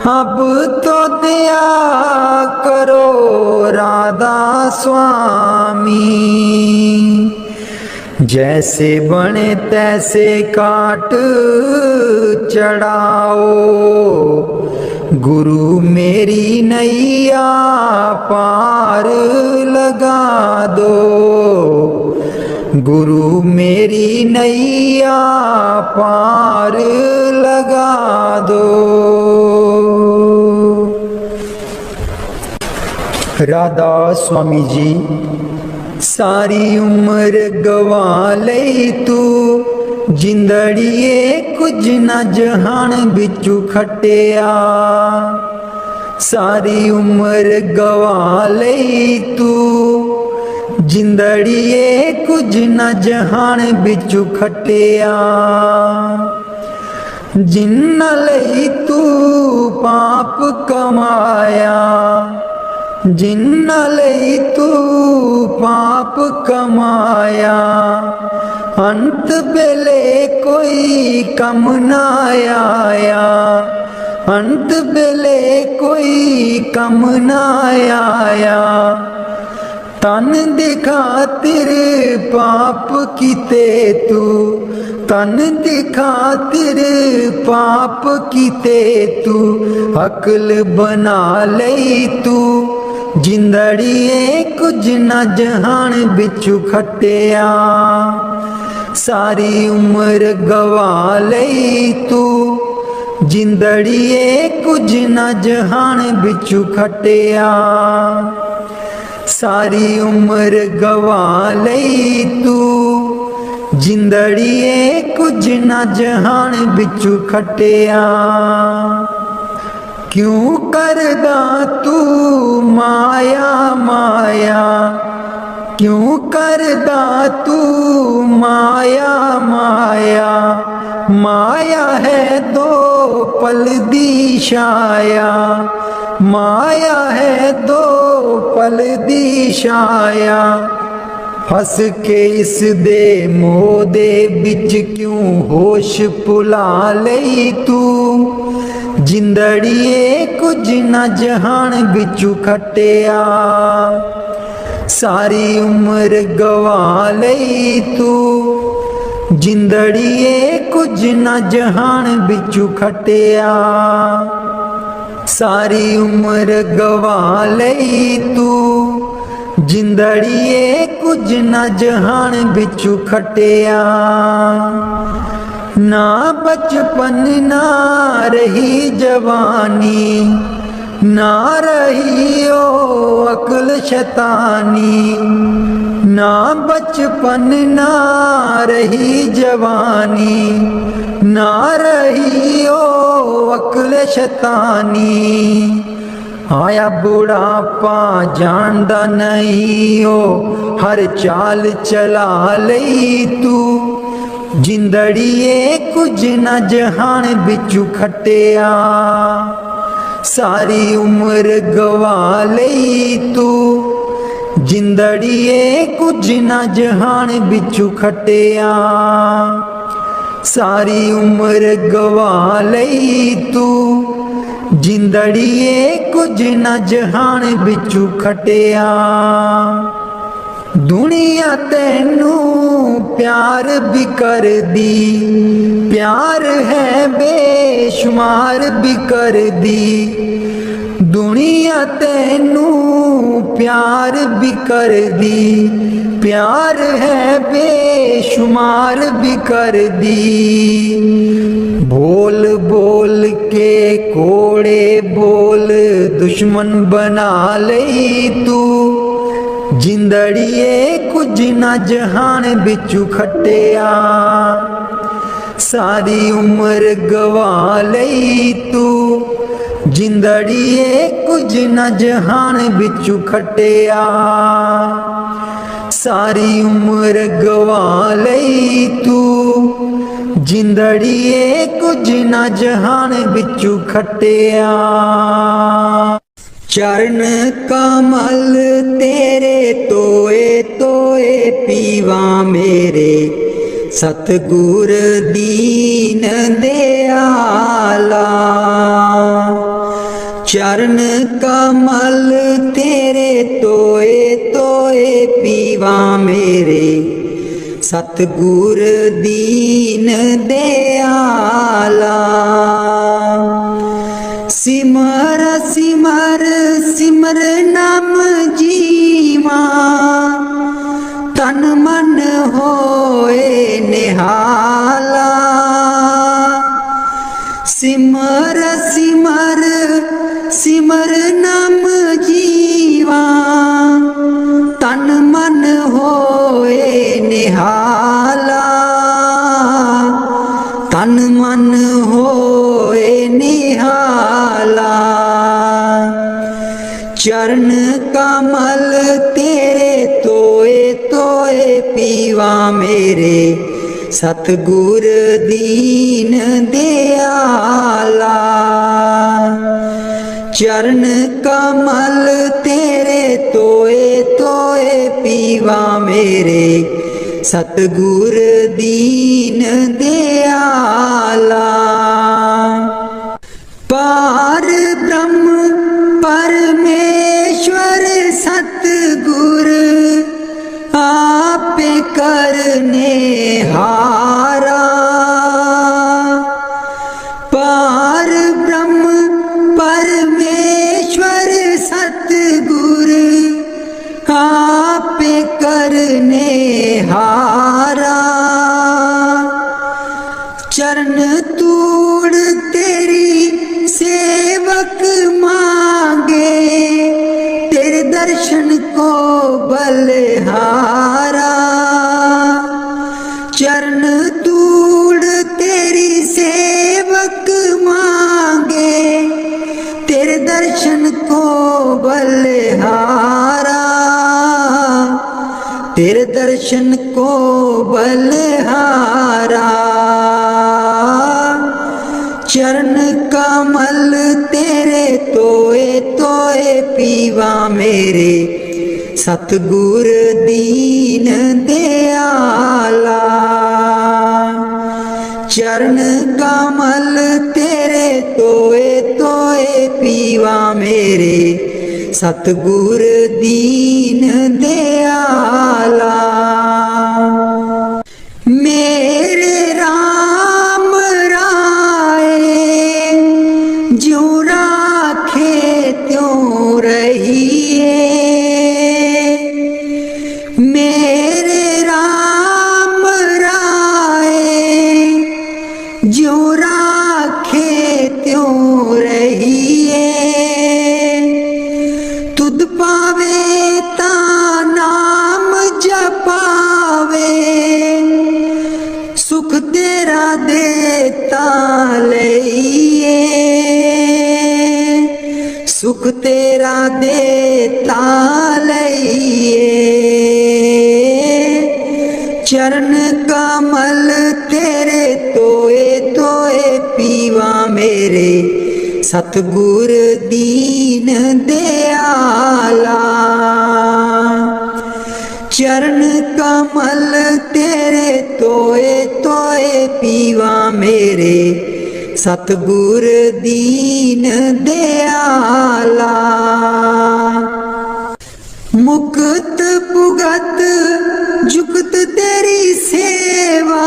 अब तो दया करो राधा स्वामी, जैसे बने तैसे काट चढ़ाओ। गुरु मेरी नैया पार लगा दो। गुरु मेरी नैया पार लगा दो। राधा स्वामी जी सारी उम्र गवा ले तू, जिंदड़िए कुछ न जहान बिचू खटिया। सारी उम्र गवा ले तू, जिंदड़िए कुछ न जहान बिचू खटिया। जिन्न लई तू पाप कमाया, जिन्न लई तू पाप कमाया। अंत बेले कोई कम ना आया, अंत बेले कोई कम ना आया। तन दिखा तेरे पाप कीते तू, तन दिखा तेरे पाप कीते तू। अकल बना ले तू, जिंदड़िए कुछ न जहान बिचू खटिया। सारी उम्र गवा ले तू, जिंदड़िए कुछ न जहान बिचू खटिया। सारी उम्र गवा ले तू, जिंदड़िए कुछ न जहान बिचू खटिया। क्यों करदा तू माया माया, क्यों करदा तू माया माया। माया है दो पल दी छाया, माया है दो पल दी छाया। फस के इस दे मोह दे बिच क्यों होश भुला ले तू। जिंदड़िए कुछ न जहान बिचू खटिया। सारी उम्र गवा ले तू, जिंदड़िए कुछ न जहान बिचू खटिया। सारी उम्र गवा ले तू, जिंदड़िए कुछ न जहान बिचू खटिया। ना बचपन ना रही जवानी, ना रही ओ अक्ल शैतानी। ना बचपन ना रही जवानी, ना रही ओ अक्ल शैतानी। आया बुढ़ापा जानदा नहीं हो, हर चाल चला ले तू। जिंदड़िए कुछ न जहान बिचू खटिया। सारी उम्र गवा लई तू जिंदड़िए कुछ ना जहान बिचू खटिया सारी उम्र गवा लई तू जिंदड़िए कुछ ना जहान बिचू खटिया दुनिया तेनू प्यार भी कर दी प्यार है बेशुमार भी कर दी दुनिया तेनू प्यार भी कर दी प्यार है बेशुमार भी कर दी बोल बोल के कोड़े बोल दुश्मन बना लई तू जिंदड़िए कुछ ना जहान बिचू खटिया सारी उम्र गवा लई तू जिंदड़िए कुछ ना जहान बिचू खटिया सारी उम्र गवा लई तू जिंदड़िए कुछ ना जहान बिचू खटिया चरण कमल तेरे तोए तोए पीवा मेरे सतगुर दीन दयाला चरण कमल तेरे तोए तोए पीवा मेरे सतगुर दीन दयाला सिमर सिमर सिमर नाम जीवा तन मन होए निहाला सिमर सिमर सिमर नाम जीवा तन मन होए निहाला तन मन होए निहाला चरण कमल तेरे तोए तोए पीवा मेरे सतगुर दीन दयाला चरण कमल तेरे तोए तोए पीवा मेरे सतगुर दीन दयाला पार ब्रह्म परमेश्वर सतगुर आपे करने हारा पार ब्रह्म परमेश्वर सतगुर आपे करने हारा चरण तूड़ तेरी सेवक मांगे तेरे दर्शन को बलहारा चरण तूड़ तेरी सेवक मांगे तेरे दर्शन को बलहारा तेरे दर्शन को बलहारा चरण कमल तेरे तोए तोए पीवा मेरे सतगुर दीन दयाला चरण कमल तेरे तोए तोए पीवा मेरे सतगुर दीन दयाला मेरे राम राय ज्यों राखे त्यों रहिए मेरे राम राय ज्यों राखे त्यों रहिए तुद पावे ता नाम जपावे सुख तेरा देता लइए सुख तेरा देता लइए चरण कमल तेरे तोए तोए पीवा मेरे सतगुर दीन दयाला। चरण कमल तेरे तोए तोए पीवा मेरे, सतगुर दीन दयाला। मुक्त पुगत जुगत तेरी सेवा,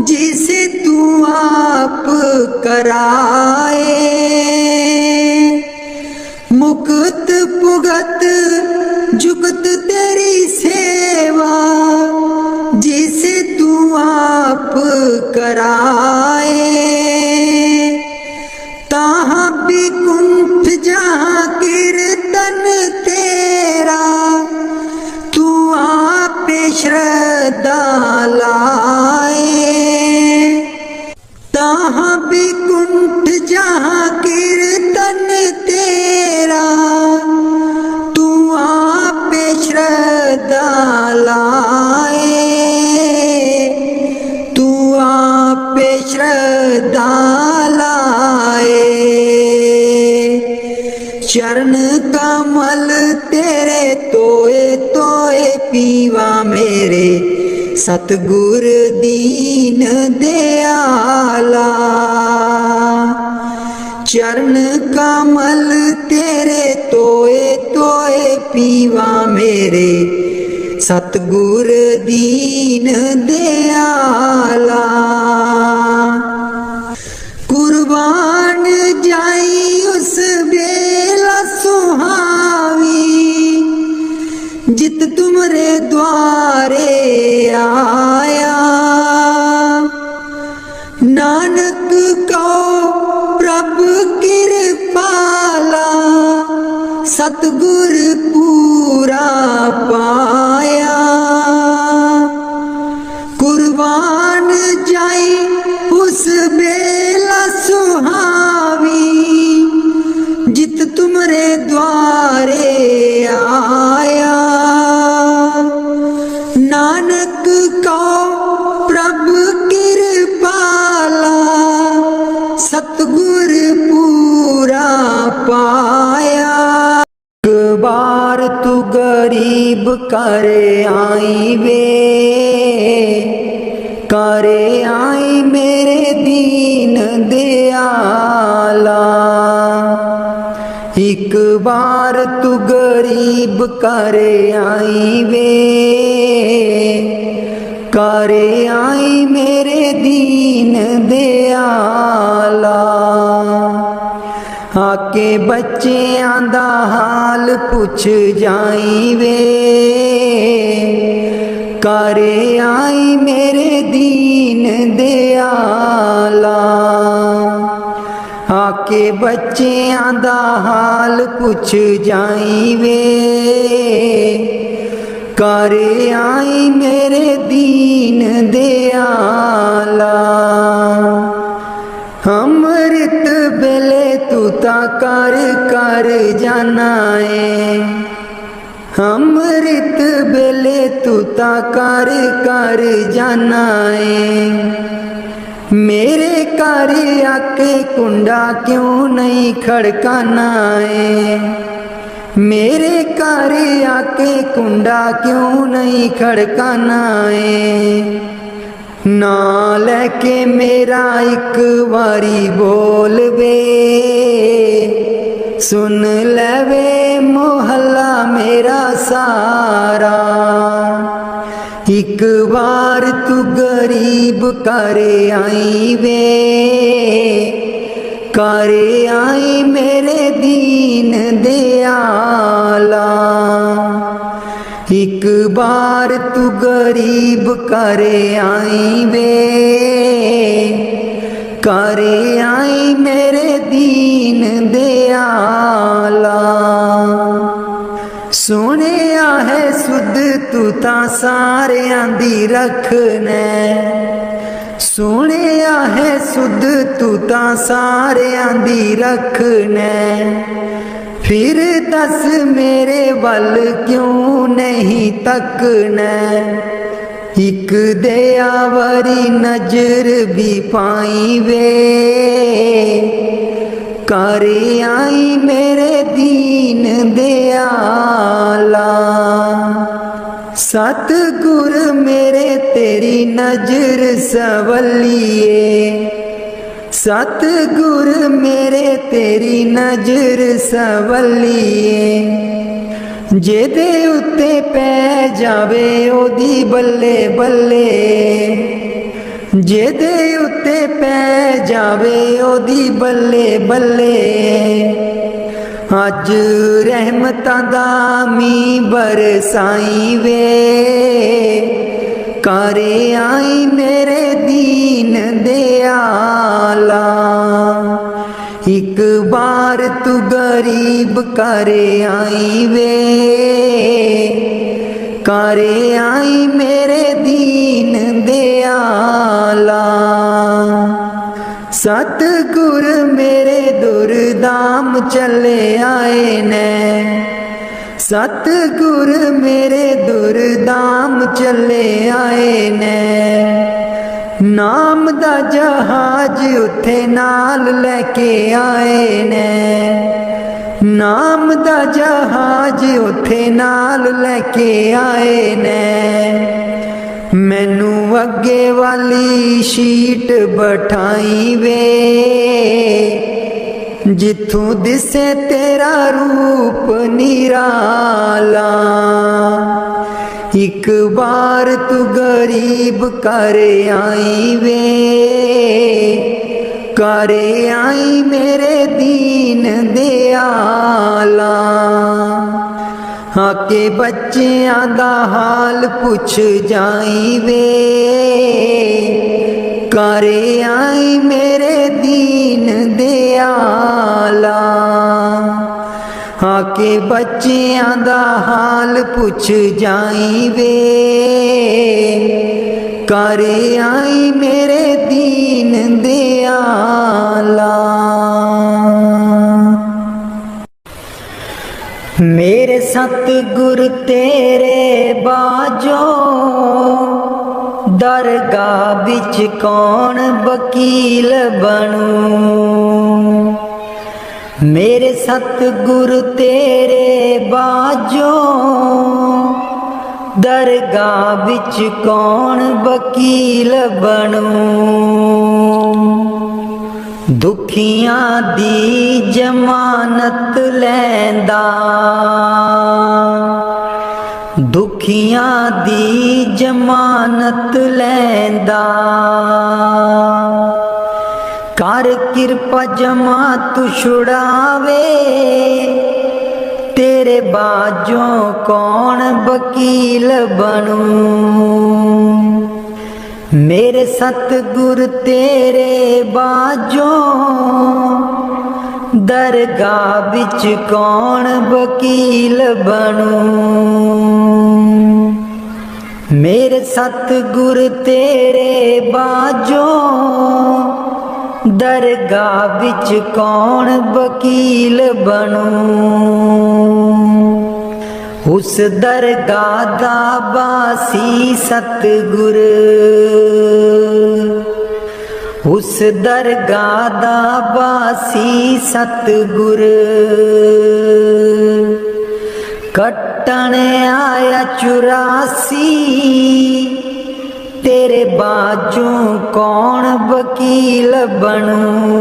जिसे तू आप कराए। मुक्त पुगत जुगत तेरी सेवा, जिसे तू आप कराए। ताहाँ विकुंठ जहाँ कीर्तन तेरा, तू आप श्रद्धा लाए। ताहाँ विकुंठ जहाँ कीर्तन तेरा, तू आप श्रद्धा लाए। तू आप श्रद्धा लाए। चरण कमल तेरे तोए तोए पीवा मेरे, सतगुर दीन दयाला। चरण कमल तेरे तोए तोए पीवा मेरे, सतगुर दीन दयाला। कुर्बान जाई उस बेला सुहावी, जित तुमरे द्वारे आया। नानक को प्रभु कृपाला, सतगुर पूरा पाया। कुर्बान जाई उस बेला सुहावी, जित तुमरे द्वारे आया। नानक को प्रभु कृपाला, सतगुर पूरा पाया। एक बार तू गरीब करे आई वे, करे आई मेरे दीन दयाला। एक बार तू गरीब करे आई वे, करे आई मेरे दीन दयाला। आके बच्चेआं दा हाल पुछ जाई वे, करे आई मेरे दीन दयाला। आके बच्चेआं दा हाल पुछ जाई वे, करे आई मेरे दीन दयाला। अमृत बेले तू ता कर कर जाना है, अमृत बेले तू ता कर कर जाना है। मेरे घर आके कुंडा क्यों नहीं खड़काना है, मेरे घर आके कुंडा क्यों नहीं खड़काना है। ना लेके मेरा एक बारी बोल वे, सुन लेवे मोहल्ला मेरा सारा। एक बार तू गरीब करे आई वे, करे आई मेरे दीन दयाला। एक बार तू गरीब करे आई वे, करे आई मेरे दीन दयाला। सुनिया है सुध तू ता सारियां दी रखने, सुनिया है सुध तू ता सारियां दी रखने। फिर दस मेरे वल क्यों नहीं तकना, एक दयावरी नजर भी पाई वे, कर आई मेरे दीन दयाला। सतगुर मेरे तेरी नजर सवलिए, सतगुर मेरे तेरी नजर सवलिए। जेदे उत्ते पै जावे ओदी बल्ले बल्ले, जेदे उत्ते पै जावे ओदी बल्ले बल्ले। अज रहमतां दा मींह बरसाई वे, कर आई मेरे दीन दयाला। एक बार तू गरीब कर आई वे, कर आई मेरे दीन दयाला। सतगुर मेरे दुर्दाम चले आए ने, सतगुर मेरे दुर्दाम चले आए ने। नाम दा जहाज उथे नाल लेके आए ने, नाम दा जहाज उथे नाल लेके आए ने। मैनू अगे वाली शीट बठाई वे, जिथों दिसे तेरा रूप निराला। एक बार तू गरीब कर आई वे, कर आई मेरे दीन दयाला। आके बच्चियां दा हाल पुछ जाई वे, कर आई मेरे दीन दयाला। आके बच्चियां दा हाल पुछ जाई वे, कर आई मेरे दीन दयाला। मेरे सतगुर तेरे बाजो, दरगाह बिच कौन वकील बनूं। मेरे सतगुर तेरे बाजो, दरगाह बिच कौन वकील बनूं। दुखियां दी जमानत लैंदा, दुखियां दी जमानत लैंदा। कर किरपा जमा तू छुड़ावे, तेरे बाजों कौन वकील बनूं। मेरे सतगुर तेरे बाजों, दरगाह बिच कौन वकील बनूं। मेरे सतगुर तेरे बाजों, दरगाह बिच कौन वकील बनूं। उस दरगाह दा बासी सतगुर, उस दरगाह दा बासी सतगुर। कट्टन आया 84, तेरे बाजों कौन वकील बनूं।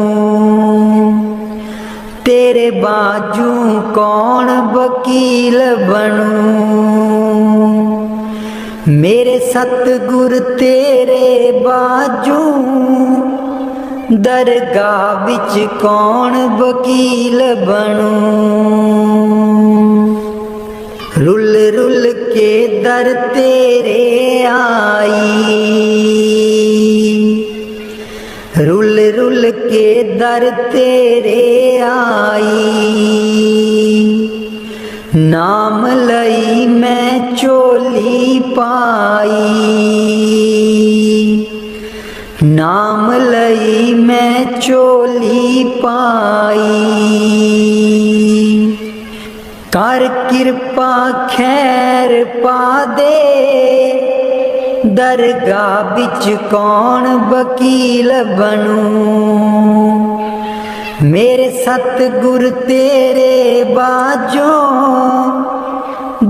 तेरे बाजों कौन वकील बनूं। मेरे सतगुर तेरे बाजों, दरगाह बिच कौन वकील बनूं। रुल रुल के दर तेरे आई, रुल रुल के दर तेरे आई। नाम लई मैं चोली पाई, नाम लई मैं चोली पाई। कर किरपा खैर पा दे, दरगाह बिच कौन वकील बनूं। मेरे सतगुर तेरे बाजों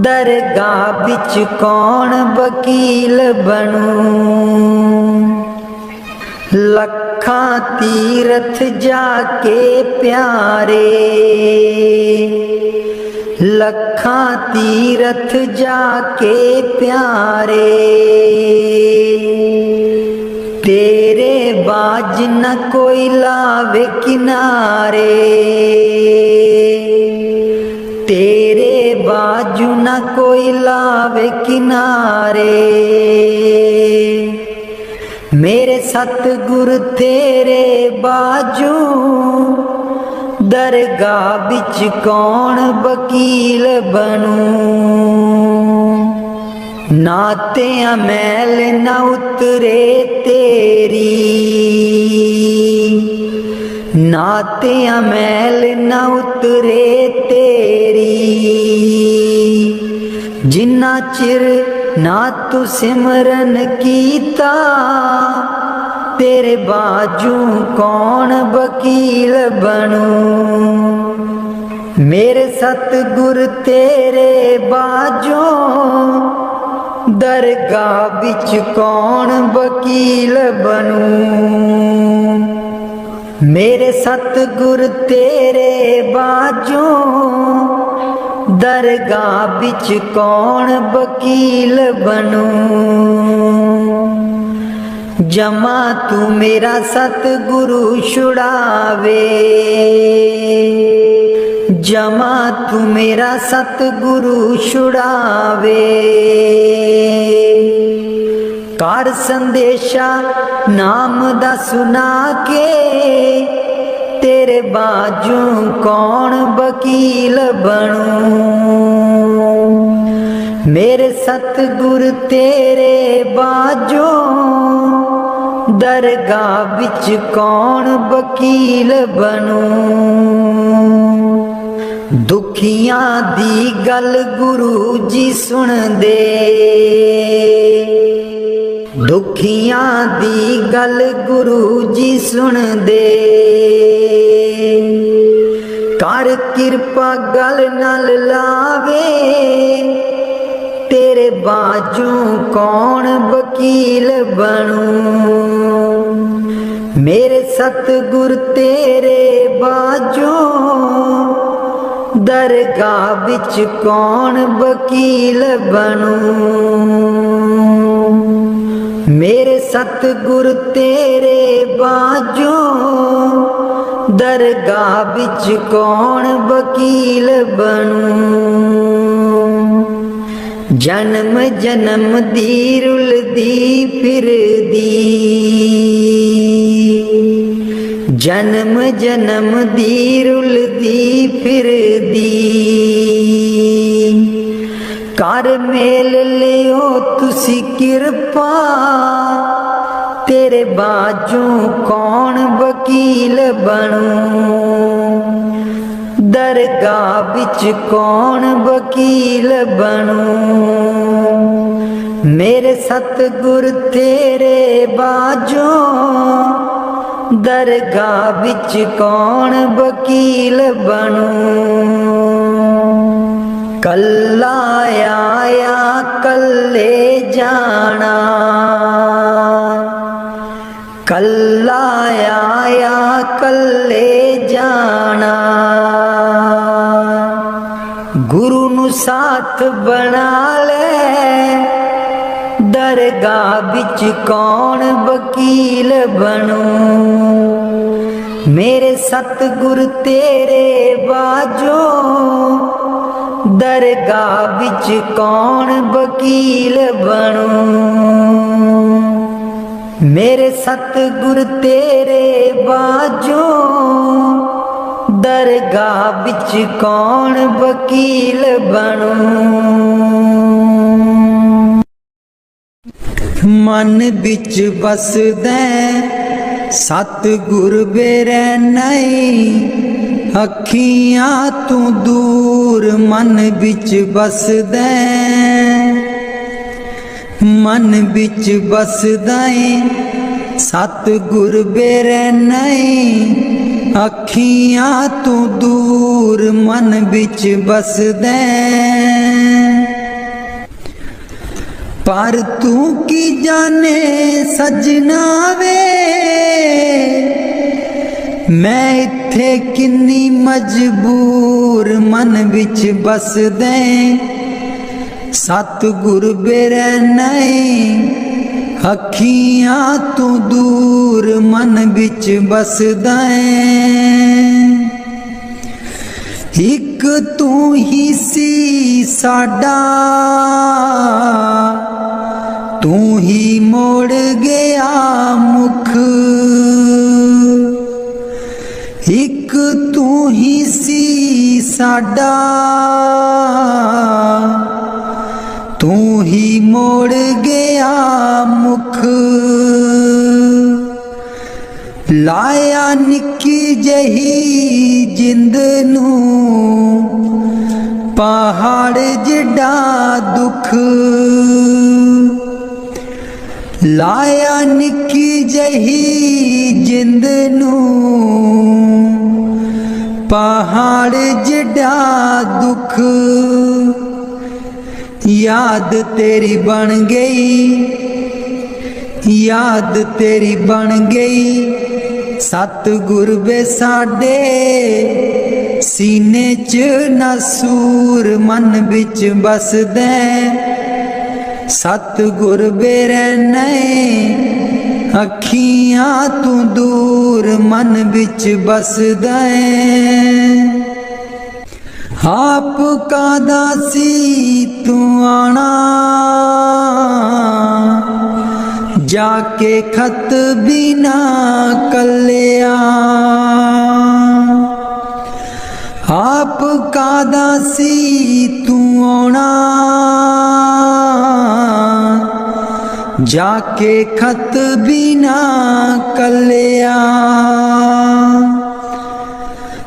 दरगाह बिच कौन वकील बनूं। लखां तीरथ जाके प्यारे, लखां तीरथ जाके प्यारे, तेरे बाज न कोई लावे किनारे, तेरे बाजू न कोई लावे किनारे। मेरे सतगुर तेरे बाजू दरगाह बिच कौन वकील बनूं। नाते मैल न उतरे तेरी, नाते मैल न उतरे तेरी, जिन्ना चिर ना तू सिमरन कीता, तेरे बाजू कौन वकील बनूं। मेरे सतगुर तेरे बाजों दरगाह बिच कौन वकील बनूं। मेरे सतगुर तेरे बाजों दरगाह बिच कौन वकील बनूं। जमा तू मेरा सतगुरु छुड़ावे, जमा तू मेरा सतगुरु छुड़ावे। कर संदेशा नाम दा सुना के, तेरे बाजू कौन वकील बनूं। मेरे सतगुर तेरे बाजों दरगाह बिच कौन वकील बनूं। दुखियां दी गल गुरु जी सुन दे, दुखियां दी गल गुरु जी सुन दे। कर किरपा गल नाल लावे, तेरे बाजू कौन वकील बनूं। मेरे सतगुर तेरे बाजों दरगाह बिच कौन वकील बनूं। मेरे सतगुर तेरे बाजों दरगाह बिच कौन वकील बनूं। जन्म जन्म दी रुलदी फिरदी, जन्म जन्म दी रुलदी फिरदी। कर मेल लियो तुसी किरपा, तेरे बाजू कौन वकील बनूं। दरगाह बिच कौन वकील बनूं। मेरे सतगुर तेरे बाजों दरगाह बिच कौन वकील बनूं। कल्ला आया कल्ले जाना, कल्ला आया कल्ले जाना। गुरु नू साथ बना ले, दरगाह बिच कौन वकील बनूं। मेरे सतगुर तेरे बाजों दरगाह बिच कौन वकील बनूं। मेरे सतगुर तेरे बाजों दरगाह बिच कौन वकील बनूं। मन बिच बसदै सतगुर बेरै नहीं, अखियां तू दूर मन बिच बसदै। मन बिच बसदा सतगुर बेरै नहीं, अखियां तू दूर मन बिच बसदे, पर तू की जाने सजना वे मैं इत्थे किन्नी मजबूर मन बिच बसदे। सतगुर बेरै नहीं अखियां तू दूर मन बिच बसदा एक तू ही सी साडा तू ही मोड़ गया मुख, एक तू ही सी साडा तू ही मोड़ गया मुख। लाया निक्की जही जिंद नू पहाड़ जिड्डा दुख, लाया निक्की जही जिंद नू पहाड़ जिड्डा दुख। याद तेरी बन गई, याद तेरी बन गई सतगुर वे साडे सीने च नसूर मन बिच बसदे। सतगुर बेरै नहीं अखियां तू दूर मन बिच बसदा। आप का दासी तू आना जाके खत बिना कलिया, आप का दासी तू आना जाके खत बिना कलिया।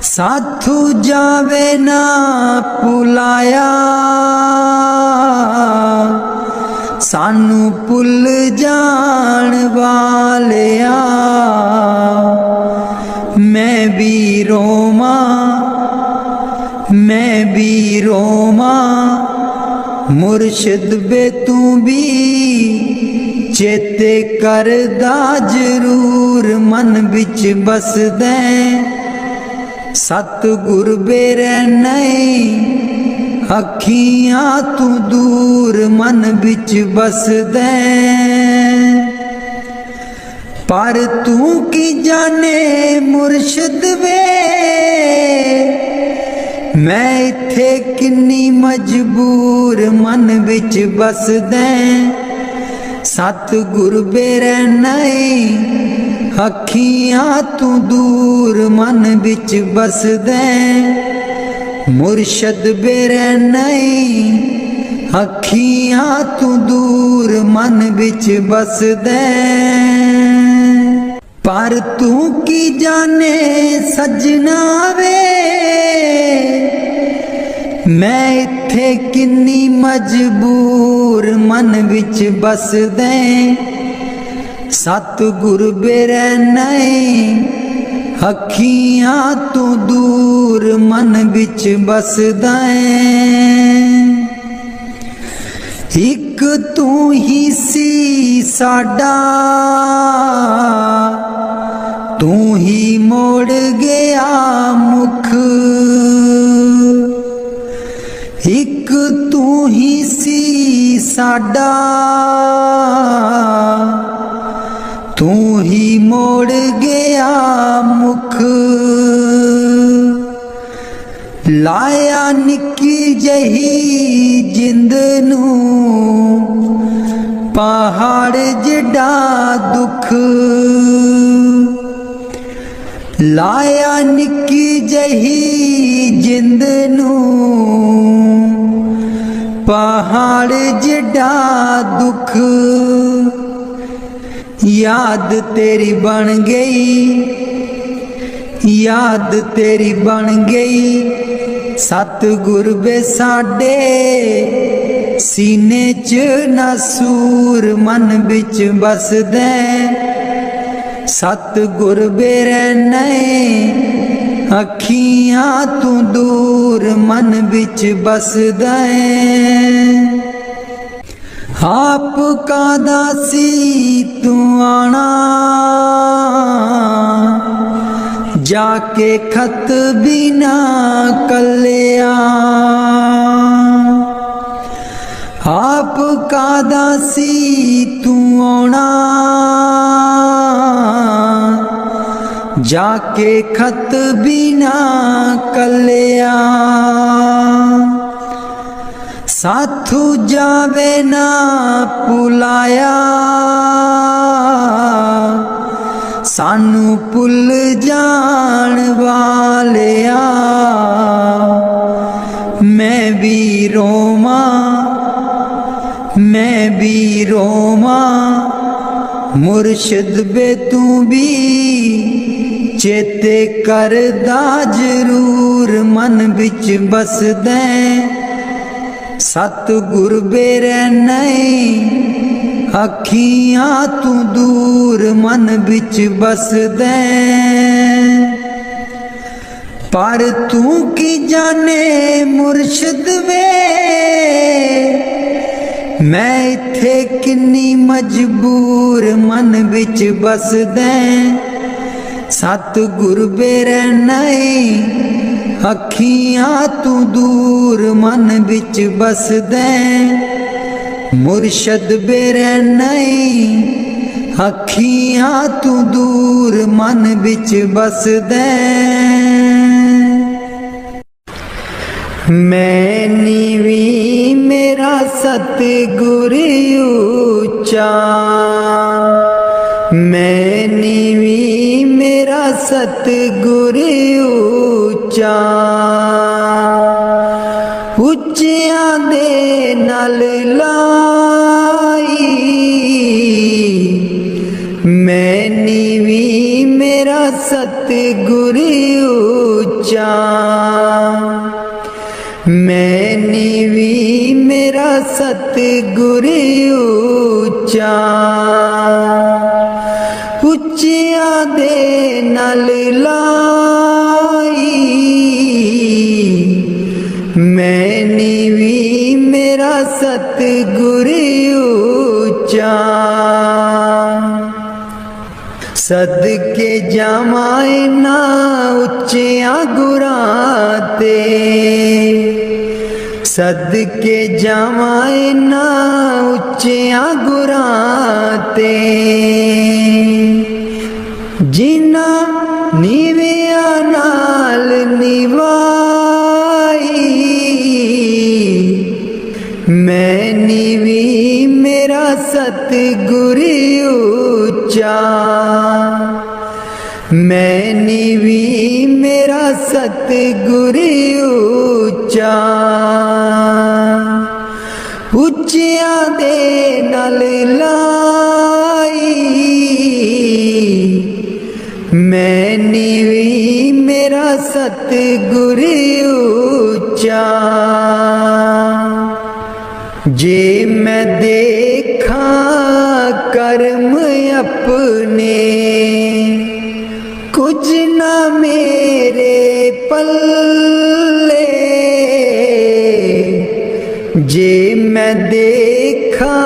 साथू जावे ना पुलाया सानू भुल जान वालिया। मैं भी रोमा मैं भी रोमा मुर्शिद बे तू भी चेते करदा जरूर मन बिच बसदे। सतगुर बेरै नहीं अखियां तू दूर मन बिच बसदे। पर तू की जाने मुर्शिद वे मैं इत्थे किन्नी मजबूर मन बिच बसदे। सतगुर बेरै नहीं अखियां तू दूर मन बिच बसदे। मुर्शद बेरै नहीं अखियां तू दूर मन बिच बसदे। पर तू की जाने सजना वे मैं इत्थे किन्नी मजबूर मन बिच बसदे। सतगुर बेरै नहीं अखियां तू दूर मन बिच बसदा। एक तू ही सी साडा तू ही मोड़ गया मुख, एक तू ही सी साडा तू ही मोड़ गया मुख। लाया निक्की जही जिंद नू पहाड़ जिड्डा दुख, लाया निक्की जही जिंद नू पहाड़ जिड्डा दुख। याद तेरी बन गई, याद तेरी बन गई सतगुर वे साडे सीने च नसूर मन बिच बसदे। सतगुर बेरै नहीं अखियां तू दूर मन बिच बसदा है। आप का दासी तू आना जाके खत भी ना कलिया। आप का दासी तू आना जाके खत भी ना कलिया। साथू जावे ना पुलाया सानू भुल जान वालिया। मैं भी रोमा मुर्शिद बे तू भी चेते करदा जरूर मन बिच बसदे। सतगुर बेरे नहीं अखियां तू दूर मन बिच बसदे। पर तू की जाने मुर्शिद वे मैं इत्थे किन्नी मजबूर मन बिच बसदे। सतगुर बेरे नहीं अखियां तू दूर मन बिच बसदे। मुर्शद बेरे नहीं अखियां तू दूर मन बिच बसदे। मैं नीवी मेरा सतगुर ऊंचा। मैं नीवी मेरा सतगुर ऊंचा। उच्चियां दे नाल लाई मैं नीवी मेरा सतगुर ऊंचा। मैं नीवी मेरा सतगुर ऊंचा। उच्चियां दे नाल लाई मैं नीवी मेरा सतगुर ऊंचा। सदके जावां ना उच्चियां गुरां ते। सदके जावां ना उच्चियां गुरां ते। जिन्ना नीविया नाल निवाई मैं नीवी मेरा सतगुर ऊंचा। मैं नीवी मेरा सतगुर ऊंचा। उच्चियां दे नाल लाई मैं नीवी मेरा सतगुर ऊंचा। जे मैं देखा कर्म अपने कुछ ना मेरे पल्ले। जे मैं देखा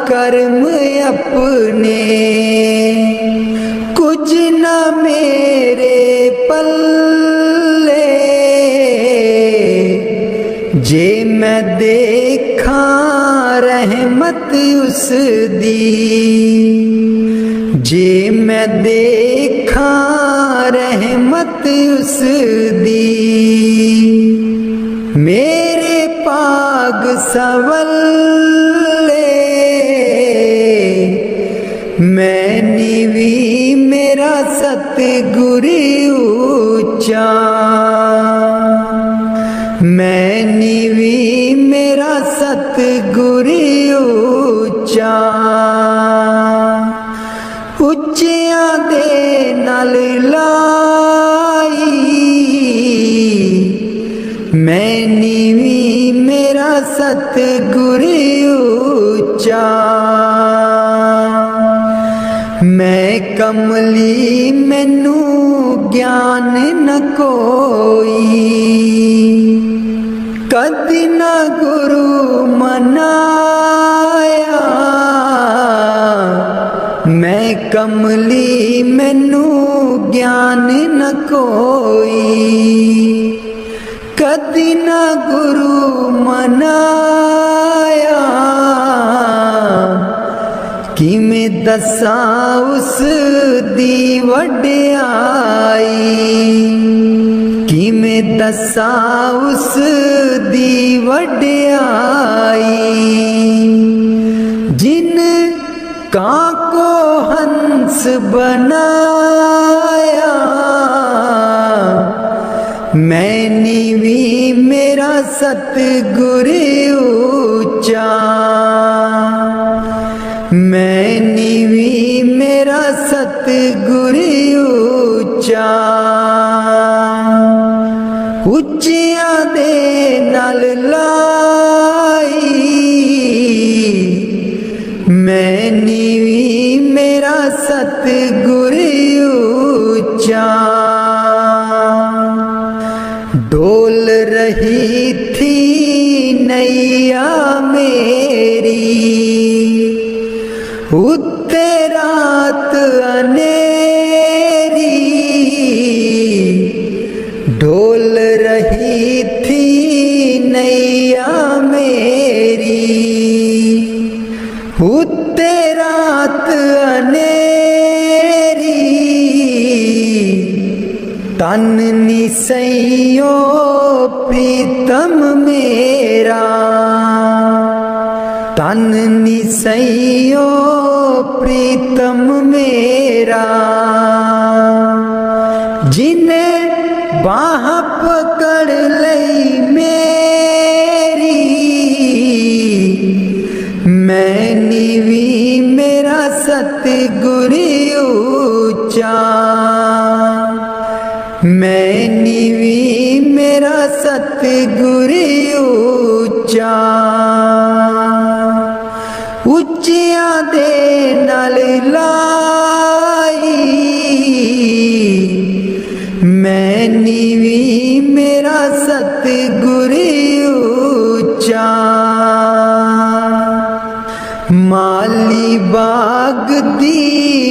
कर्म अपने कुछ ना मेरे पल्ले। जे मैं देखा रहमत उस दी। जे मैं देखा रहमत उस दी। मेरे पाग सवल्ले मैं नीवी मेरा सतगुर ऊंचा। मैं नीवी मेरा सतगुर ऊंचा। उच्चियां दे नाल लाई मैं नीवी मेरा सतगुर ऊंचा। मैं कमली मैनू ज्ञान न कोई, कदी न गुरु मनाया। मैं कमली मैनू ज्ञान न कोई, कदी न गुरु मनाया। किमें दसां उस दी वड्याई, किमें दसां उस दी वड्याई। जिन कां को हंस बनाया, मैं नीवी मेरा सतगुर ऊंचा। मैं नीवी मेरा सतगुर ऊंचा। उच्चियां दे नाल लाई, मैं नीवी मेरा सतगुर ऊंचा। डोल रही थी नैया मेरी, उत्ते रात अनेरी। डोल रही थी नैया मेरी, उत्ते रात अनेरी। तन निसैयो प्रीतम मेरा, तन निसैयो प्रीतम मेरा। जिन्हें बाह पकड़ लई मेरी, मैं नीवी मेरा सतगुर ऊंचा। मैं नीवी मेरा सतगुर ऊंचा। उच्चियां दे नाल लाई, मैं नीवी मेरा सतगुर ऊंचा। माली बाग दी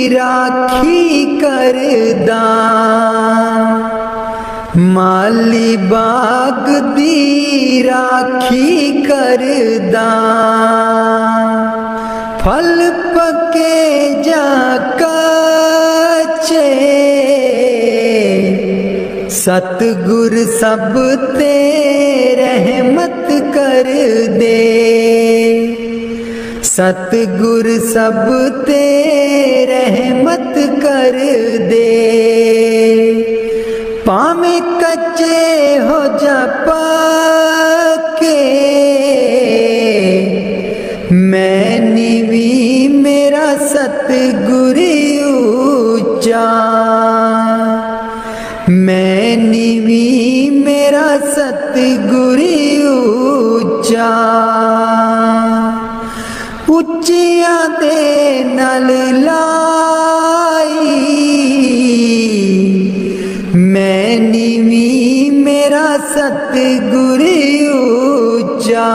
राखी करदा, माली बाग दी राखी करदा। फल पके जा कच्चे, सतगुर सब ते रहमत कर दे। सतगुर सब ते रहमत कर दे। पामे कच्चे हो जा पक्के, मैं नीवी मेरा सतगुर ऊंचा। मैं नीवी मेरा सतगुर ऊंचा। उच्चियां दे नाल लाई, मैं नीवी मेरा सतगुर ऊंचा।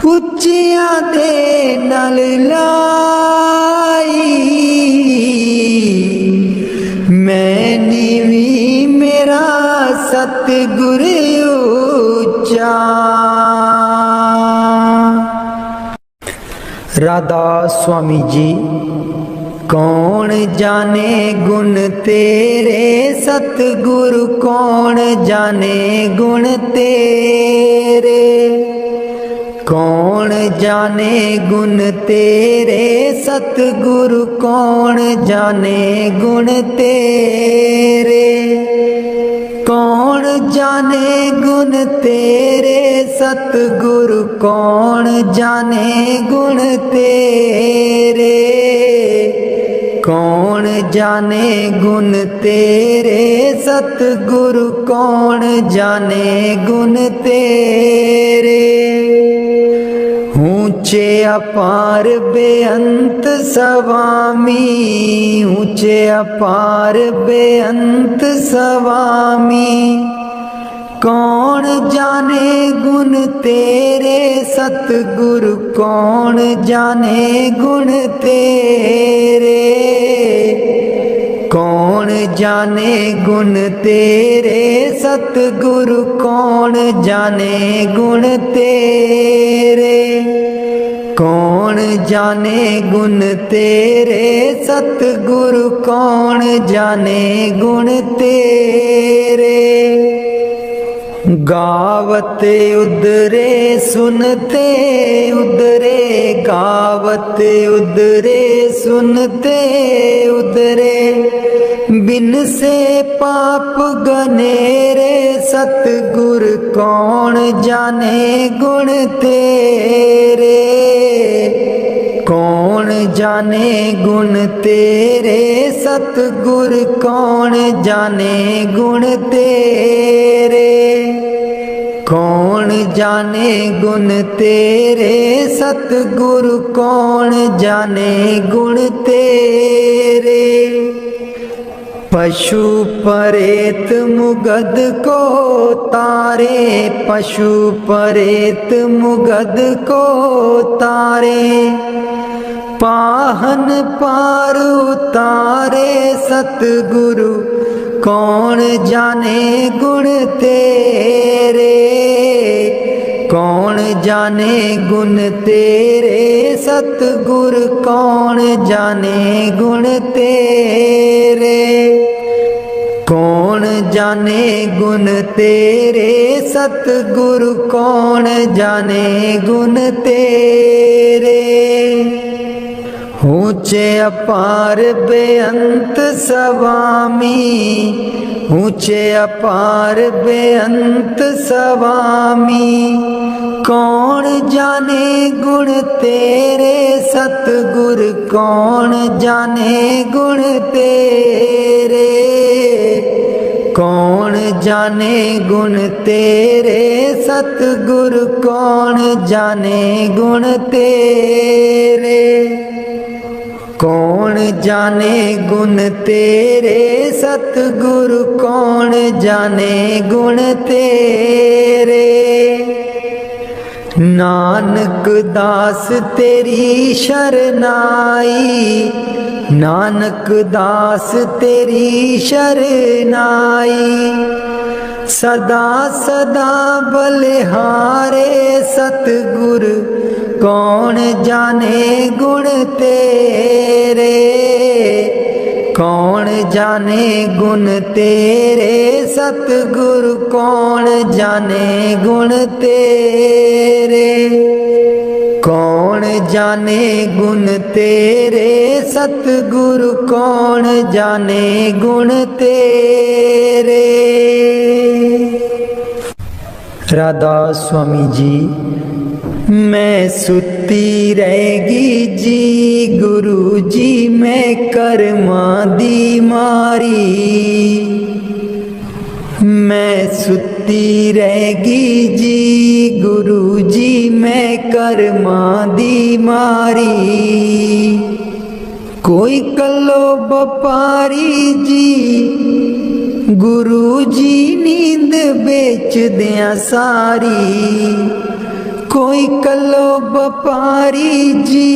उच्चियां दे नाल लाई, मैं नीवी मेरा सतगुर ऊंचा। राधा स्वामी जी। कौन जाने गुण तेरे सतगुरु, कौन जाने गुण तेरे। कौन जाने गुण तेरे सतगुरु, कौन जाने गुण तेरे। कौन जाने गुण तेरे सतगुरु, कौन जाने गुण तेरे। कौन जाने गुण तेरे सतगुरु, कौन जाने गुण तेरे। हूँ ऊंचे अपार बेअंत स्वामी, ऊंचे अपार बेअंत स्वामी। कौन जाने गुण तेरे सतगुरु, कौन जाने गुण तेरे, कौन जाने गुण तेरे सतगुरु, कौन जाने गुण तेरे, कौन जाने गुण तेरे सतगुरु, कौन जाने गुण तेरे। गावते उदरे सुनते उदरे, गावते उदरे सुनते उदरे, बिन से पाप गनेरे सतगुर, कौन जाने गुण तेरे, कौन जाने गुण तेरे सतगुर, कौन जाने गुण तेरे, कौन जाने गुण तेरे सतगुरु, कौन जाने गुण तेरे। पशु परेत मुगद को तारे, पशु परेत मुगद को तारे, पाहन पार उतारे सतगुरु, कौन जाने गुण तेरे, कौन जाने गुण तेरे सतगुर, कौन जाने गुण तेरे, कौन जाने गुण तेरे सतगुरु, कौन जाने गुण तेरे। ऊंचे अपार बेअंत स्वामी, ऊंचे अपार बेअंत स्वामी। कौन जाने गुण तेरे सतगुर, कौन जाने गुण तेरे, कौन जाने गुण तेरे सतगुर, कौन जाने गुण तेरे, कौन जाने गुण तेरे सतगुरु, कौन जाने गुण तेरे। नानक दास तेरी शरनाई, नानक दास तेरी शरनाई, सदा सदा बलिहारे सतगुर, कौन जाने गुण तेरे, कौन जाने गुण तेरे सतगुरु, कौन जाने गुण तेरे, कौन जाने गुण तेरे सतगुरु, कौन जाने गुण तेरे। राधा स्वामी जी। मैं सुती रहेगी जी गुरु जी, मैं कर्मा दी मारी, मैं सुती रहेगी जी गुरु जी, मैं कर्मा दी मारी। कोई कलो बपारी जी गुरु जी, नींद बेच दिया सारी। कोई कलो बपारी जी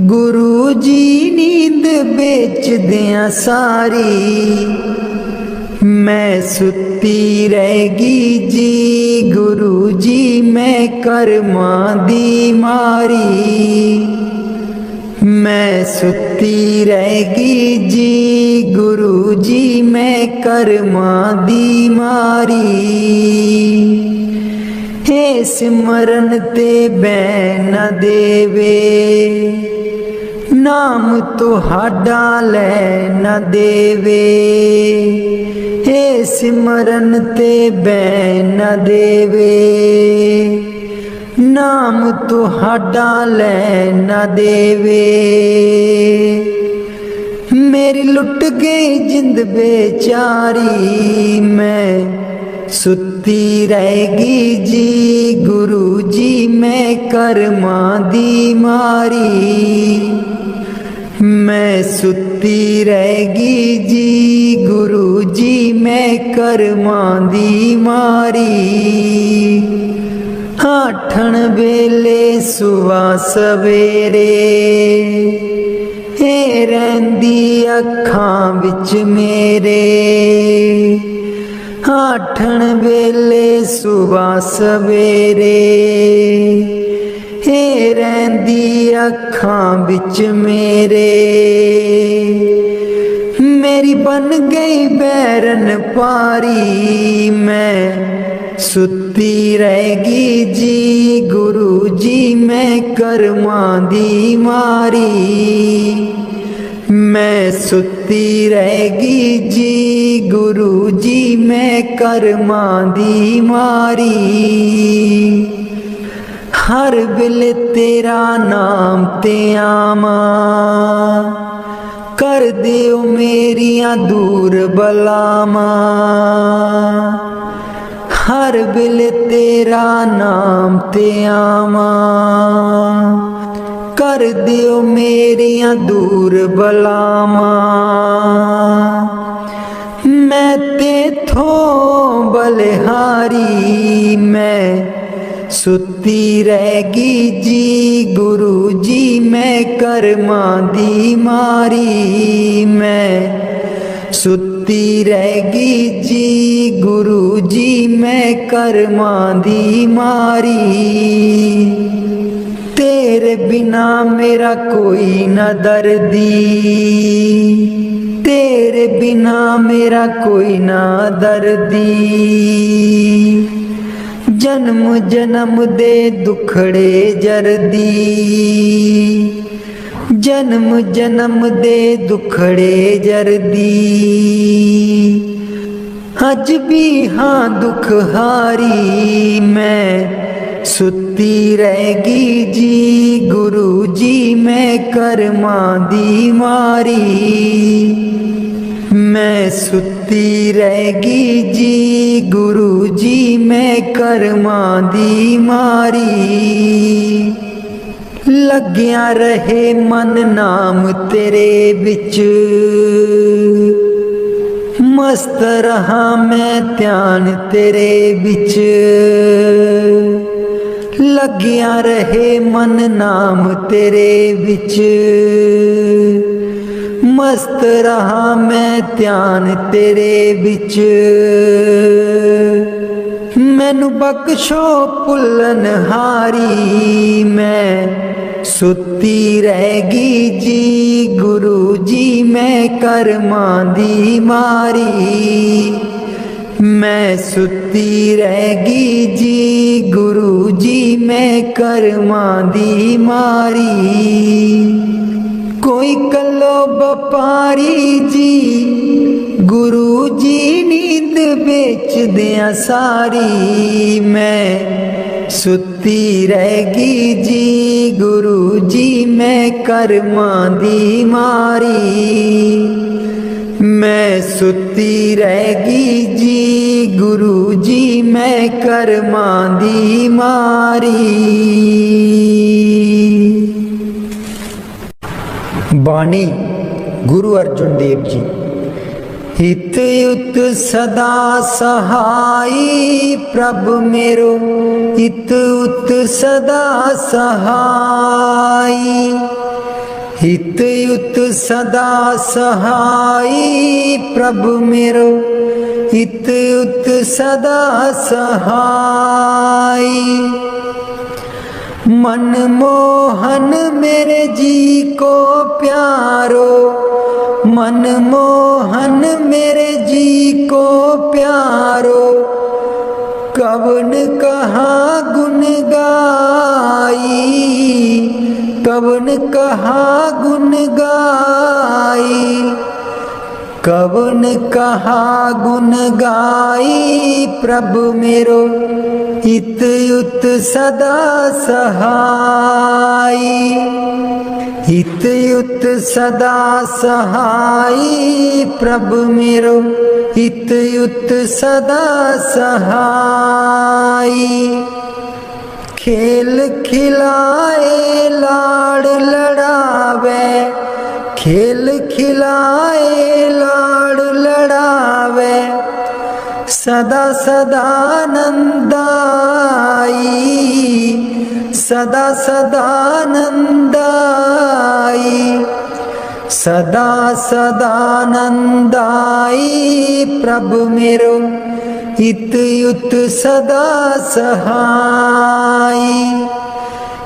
गुरु जी, नींद बेच दिया सारी। मैं सुती रहेगी जी गुरु जी, मैं कर्मा दी मारी। मैं सुती रहेगी जी गुरु जी, मैं कर्मा दी मारी। हे सिमरन ते बैन देवे, नाम तुहाडा लै न देवे। हे सिमरन ते बैन देवे, नाम तुहाडा लै न देवे। मेरी लुट गई जिंद बेचारी, मैं सुत सुती रहेगी जी गुरु जी मैं कर्मा दी मारी। मैं सुती रहेगी जी गुरु जी मैं कर्मा दी मारी। आठण वेले सुबह सवेरे हे रहिंदी अखां विच मेरे। आठण वेले सुबह सवेरे हे रहिंदी अखां विच मेरे। मेरी बन गई बैरन पारी। मैं सुती रहेगी जी गुरु जी मैं कर्मा दी मारी। मैं सुती रहेगी जी गुरु जी मैं कर्मा दी मारी। हर वेले तेरा नाम ते आवा कर दियो मेरिया दूर बलावा। हर वेले तेरा नाम ते आवा कर दियो मेरिया दूर बलावा। मैं तेथों बलिहारी। मैं सुती रहेगी जी गुरु जी मैं कर्मा दी मारी। मैं सुती रहेगी जी गुरु जी मैं कर्मा दी मारी। तेरे बिना मेरा कोई न दर्दी। तेरे बिना मेरा कोई न दर्दी। जन्म जन्म दे दुखड़े जरदी। जन्म जन्म दे दुखड़े जरदी। अज भी हाँ दुख हारी। मैं सुती रहेगी जी गुरु जी मैं कर्मा दी मारी। मैं सुती रहेगी जी गुरु जी मैं कर्मा दी मारी। लग्या रहे मन नाम तेरे बिच। मस्त रहा मैं ध्यान तेरे बिच। लग्या रहे मन नाम तेरे बिच। मस्त रहा मैं ध्यान तेरे बिच। मैनू बख्शो भुल्लन हारी। मैं सुती रहेगी जी गुरु जी मैं कर्मा दी मारी। मैं सुती रहेगी जी गुरु जी मैं कर्मा दी मारी। कोई कलो बपारी जी गुरु जी नींद बेच दिया सारी। मैं सुती रहेगी जी गुरु जी मैं कर्मा दी मारी। मैं सुती रहेगी जी गुरु जी मैं कर्मा दी मारी। बाणी गुरु अर्जुन देव जी। हित युत सदा सहाई प्रभु मेरो। हित उत सदा सहाई। हित युत सदा सहाई प्रभु मेरो। हित उत सदा सहाई। मनमोहन मेरे जी को प्यारो। मनमोहन मेरे जी को प्यारो। कवन कहा गुन गाई। कवन कहा गुन गाई। कवन कहा गुन गाई प्रभु मेरो। हित युत सदा सहाई। हित युत सदा सहाई प्रभु मेरो, हित युत सदा सहाई। खेल खिलाए लाड़ लड़ावे, खेल खिलाए लाड़ लड़ावे, सदा सदा नंदाई, सदा सदा नंदाई, सदा सदा नंदाई प्रभु मेरो, हित युत सदा सहाई।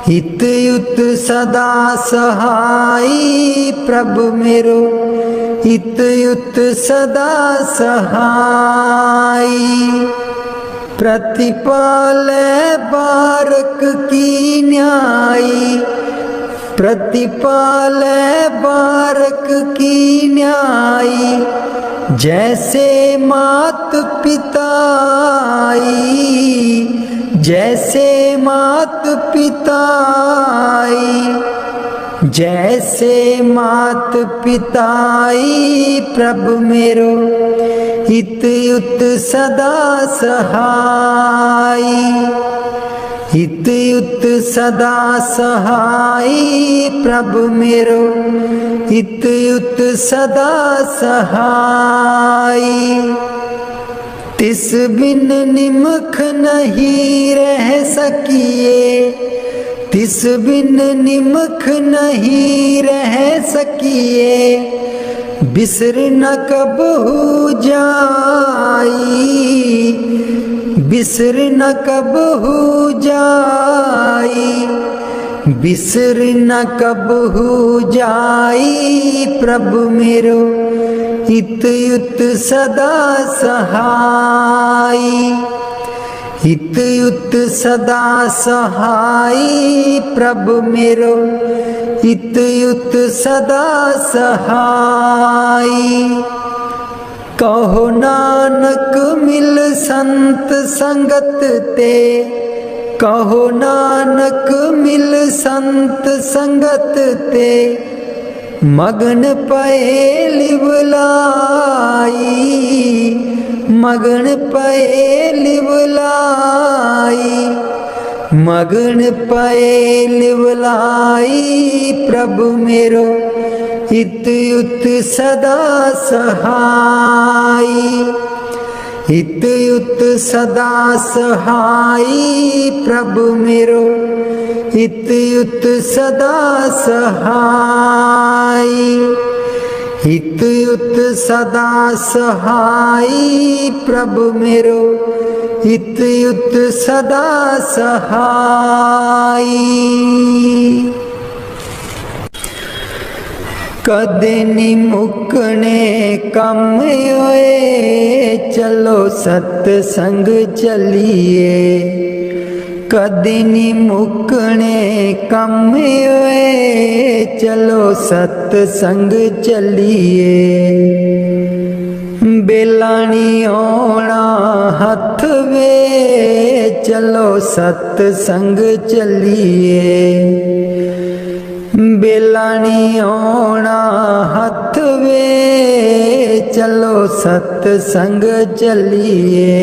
हित युत सदा सहाई प्रभु मेरो, हित युत सदा सहाई। प्रतिपाले बारक की न्यायी, प्रतिपाले बारक की न्यायी, जैसे मात पिताई, जैसे मात पिताई, जैसे मात पिताई प्रभु मेरो, हित युत सदा सहाई। हित युत सदा सहाई प्रभु मेरो, हित युत सदा सहाई। तिस बिन निमख नहीं रह सकिए, तिस बिन निमख नहीं रह सकिए, बिसर न कबहू जाई, बिसर न कबहू जाई, बिसर न कबहू जाई प्रभु मेरो, हित युत सदा सहाई। हित युत सदा सहाई प्रभु मेरो, हित युत सदा सहाई। कहो नानक मिल संत संगत ते, कहो नानक मिल संत संगत ते, मगन पए लिवलाई, मगन पए लिवलाई, मगन पए लिवलाई प्रभु मेरो, हित युत सदा सहाई। हित युत सदा सहाई प्रभु मेरो, हित युत सदा सहाई। हित युत सदा सहाई प्रभु मेरो, हित युत सदा सहाई। कदे नी मुकने कम होए, चलो सत्संग चलिए, कदे नी मुकने कम होए, चलो सत्संग चलिए। बेलानी ओणा हथ वे, चलो सत्संग चलिए। बेलानी ओणा हथ वे, चलो सत्संग चलिए।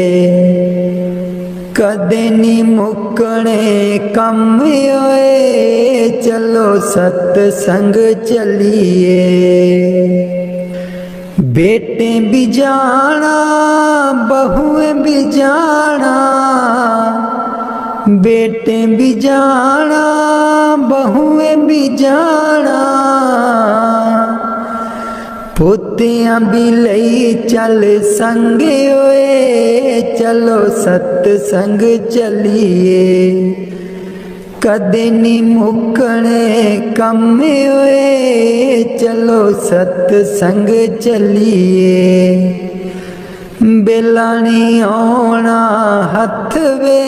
कदे नी मुकने कम होए, चलो सत्संग चलिए। बेटे भी जाना बहुएं भी जाना, बेटे भी जाना बहुएं भी जाना, पोतियां भी लई चल संगे होए, चलो सत्संग चलिए। कदे नी मुकने कम होए, चलो सत्संग चलिए। बेलानी ओणा हथ वे,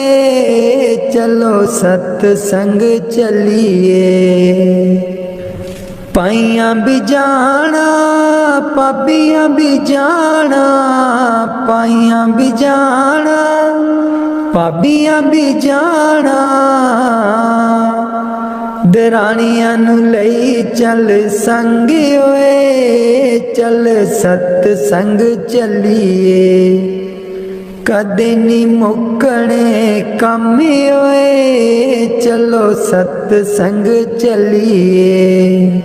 चलो सत्संग चलिए। पाइयां भी जाना पाबियां भी जाना, पाइयां भी जाना पाबियां भी जाना, ਦਰਾਣੀਆਂ ਨੂੰ ਲਈ ਚੱਲ ਸੰਗ ਓਏ, ਚੱਲ ਸਤ ਸੰਗ ਚੱਲੀਏ, ਕਦੇ ਨੀ ਮੁੱਕਣੇ ਕੰਮ ਓਏ, ਚਲੋ ਸਤ ਸੰਗ ਚੱਲੀਏ।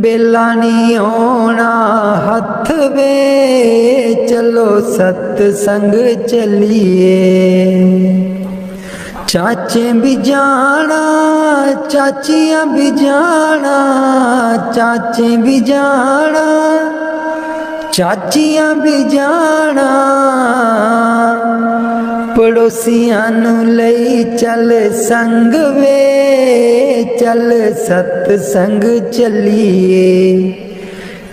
ਬੇਲਾ ਨੀ ਆਉਣਾ ਹੱਥ ਵੇ, ਚਲੋ ਸਤ ਸੰਗ ਚੱਲੀਏ। ਚਾਚੇ ਵੀ ਜਾਣਾ ਚਾਚੀਆਂ ਵੀ ਜਾਣਾ, ਚਾਚੇ ਵੀ ਜਾਣਾ ਚਾਚੀਆਂ ਵੀ ਜਾਣਾ, ਪੜੋਸੀਆਂ ਨੂੰ ਲਈ ਚੱਲ ਸੰਗ ਵੇ, ਚੱਲ ਸਤ ਸੰਗ ਚੱਲੀਏ,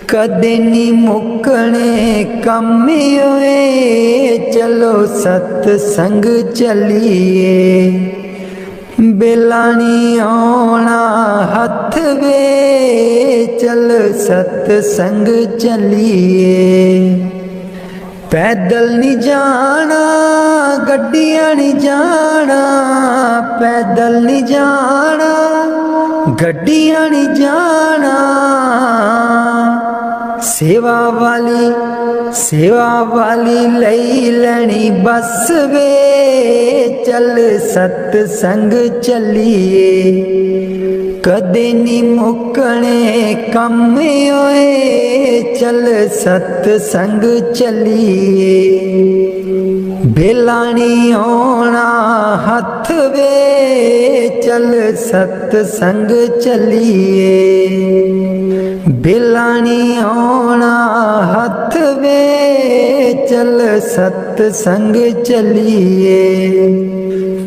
ਕਦੇ ਨੀ ਮੁੱਕਣੇ ਕੰਮ ਓਏ, ਚਲੋ ਸਤ ਸੰਗ ਚੱਲੀਏ। ਬੇਲਾ ਨੀ ਆਉਣਾ ਹੱਥ ਵੇ, ਚੱਲ ਸਤ ਸੰਗ ਚੱਲੀਏ। ਪੈਦਲ ਨੀ ਜਾਣਾ ਗੱਡੀਆਂ ਨੀ ਜਾਣਾ, ਪੈਦਲ ਨੀ ਜਾਣਾ ਗੱਡੀਆਂ ਨੀ ਜਾਣਾ, ਸੇਵਾ ਵਾਲੀ ਲਈ ਲੈਣੀ ਬੱਸ ਵੇ, ਚੱਲ ਸਤ ਸੰਗ ਚੱਲੀਏ, ਕਦੇ ਨੀ ਮੁੱਕਣੇ ਕੰਮ ਓਏ, ਚੱਲ ਸਤ ਸੰਗ ਚੱਲੀਏ। ਬੇਲਾ ਨੀ ਆਉਣਾ ਹੱਥ ਵੇ, ਚੱਲ ਸਤ ਸੰਗ ਚੱਲੀਏ। ਬੇਲਾ ਨੀ ਆਉਣਾ ਹੱਥ ਵੇ, ਚੱਲ ਸਤ ਸੰਗ ਚੱਲੀਏ,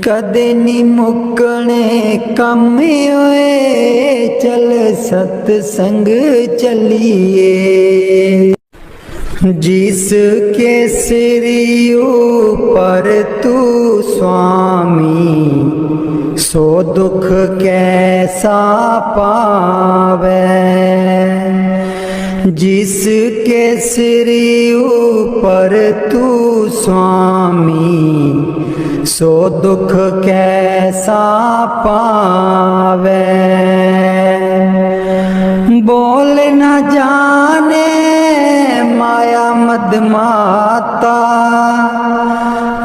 ਕਦੇ ਨੀ ਮੁੱਕਣੇ ਕੰਮ ਓਏ, ਚੱਲ ਸਤ ਸੰਗ ਚੱਲੀਏ। जिसके सिर ऊपर तू स्वामी, सो दुख कैसा पावे। जिसके सिर ऊपर तू स्वामी, सो दुख कैसा पावे। बोल न जाने माया मदमाता,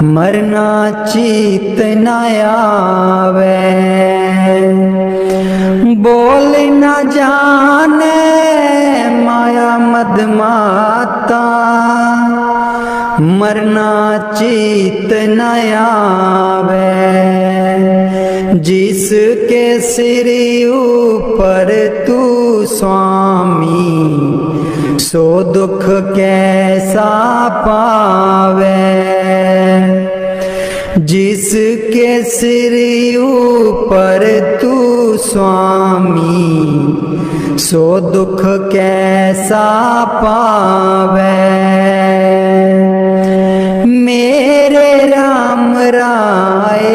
मरना चीत न आवे। बोल न जाने माया मदमाता, मरना चीत न आवे। जिसके सिर ऊपर तू स्वामी, सो दुख कैसा पावे। जिसके सिर ऊपर तू स्वामी, सो दुख कैसा पावे। मेरे राम राय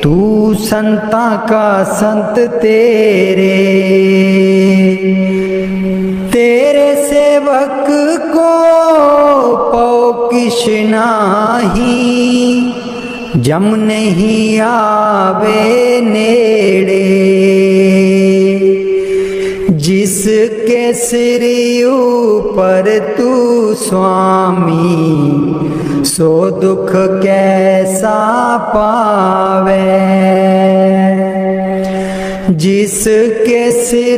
तू संता का संत तेरे, तेरे सेवक को पौ किश नाही, जम नहीं आवे नेड़े। जिसके सिर ऊपर तू स्वामी, सो दुख कैसा पावे। जिसके सिर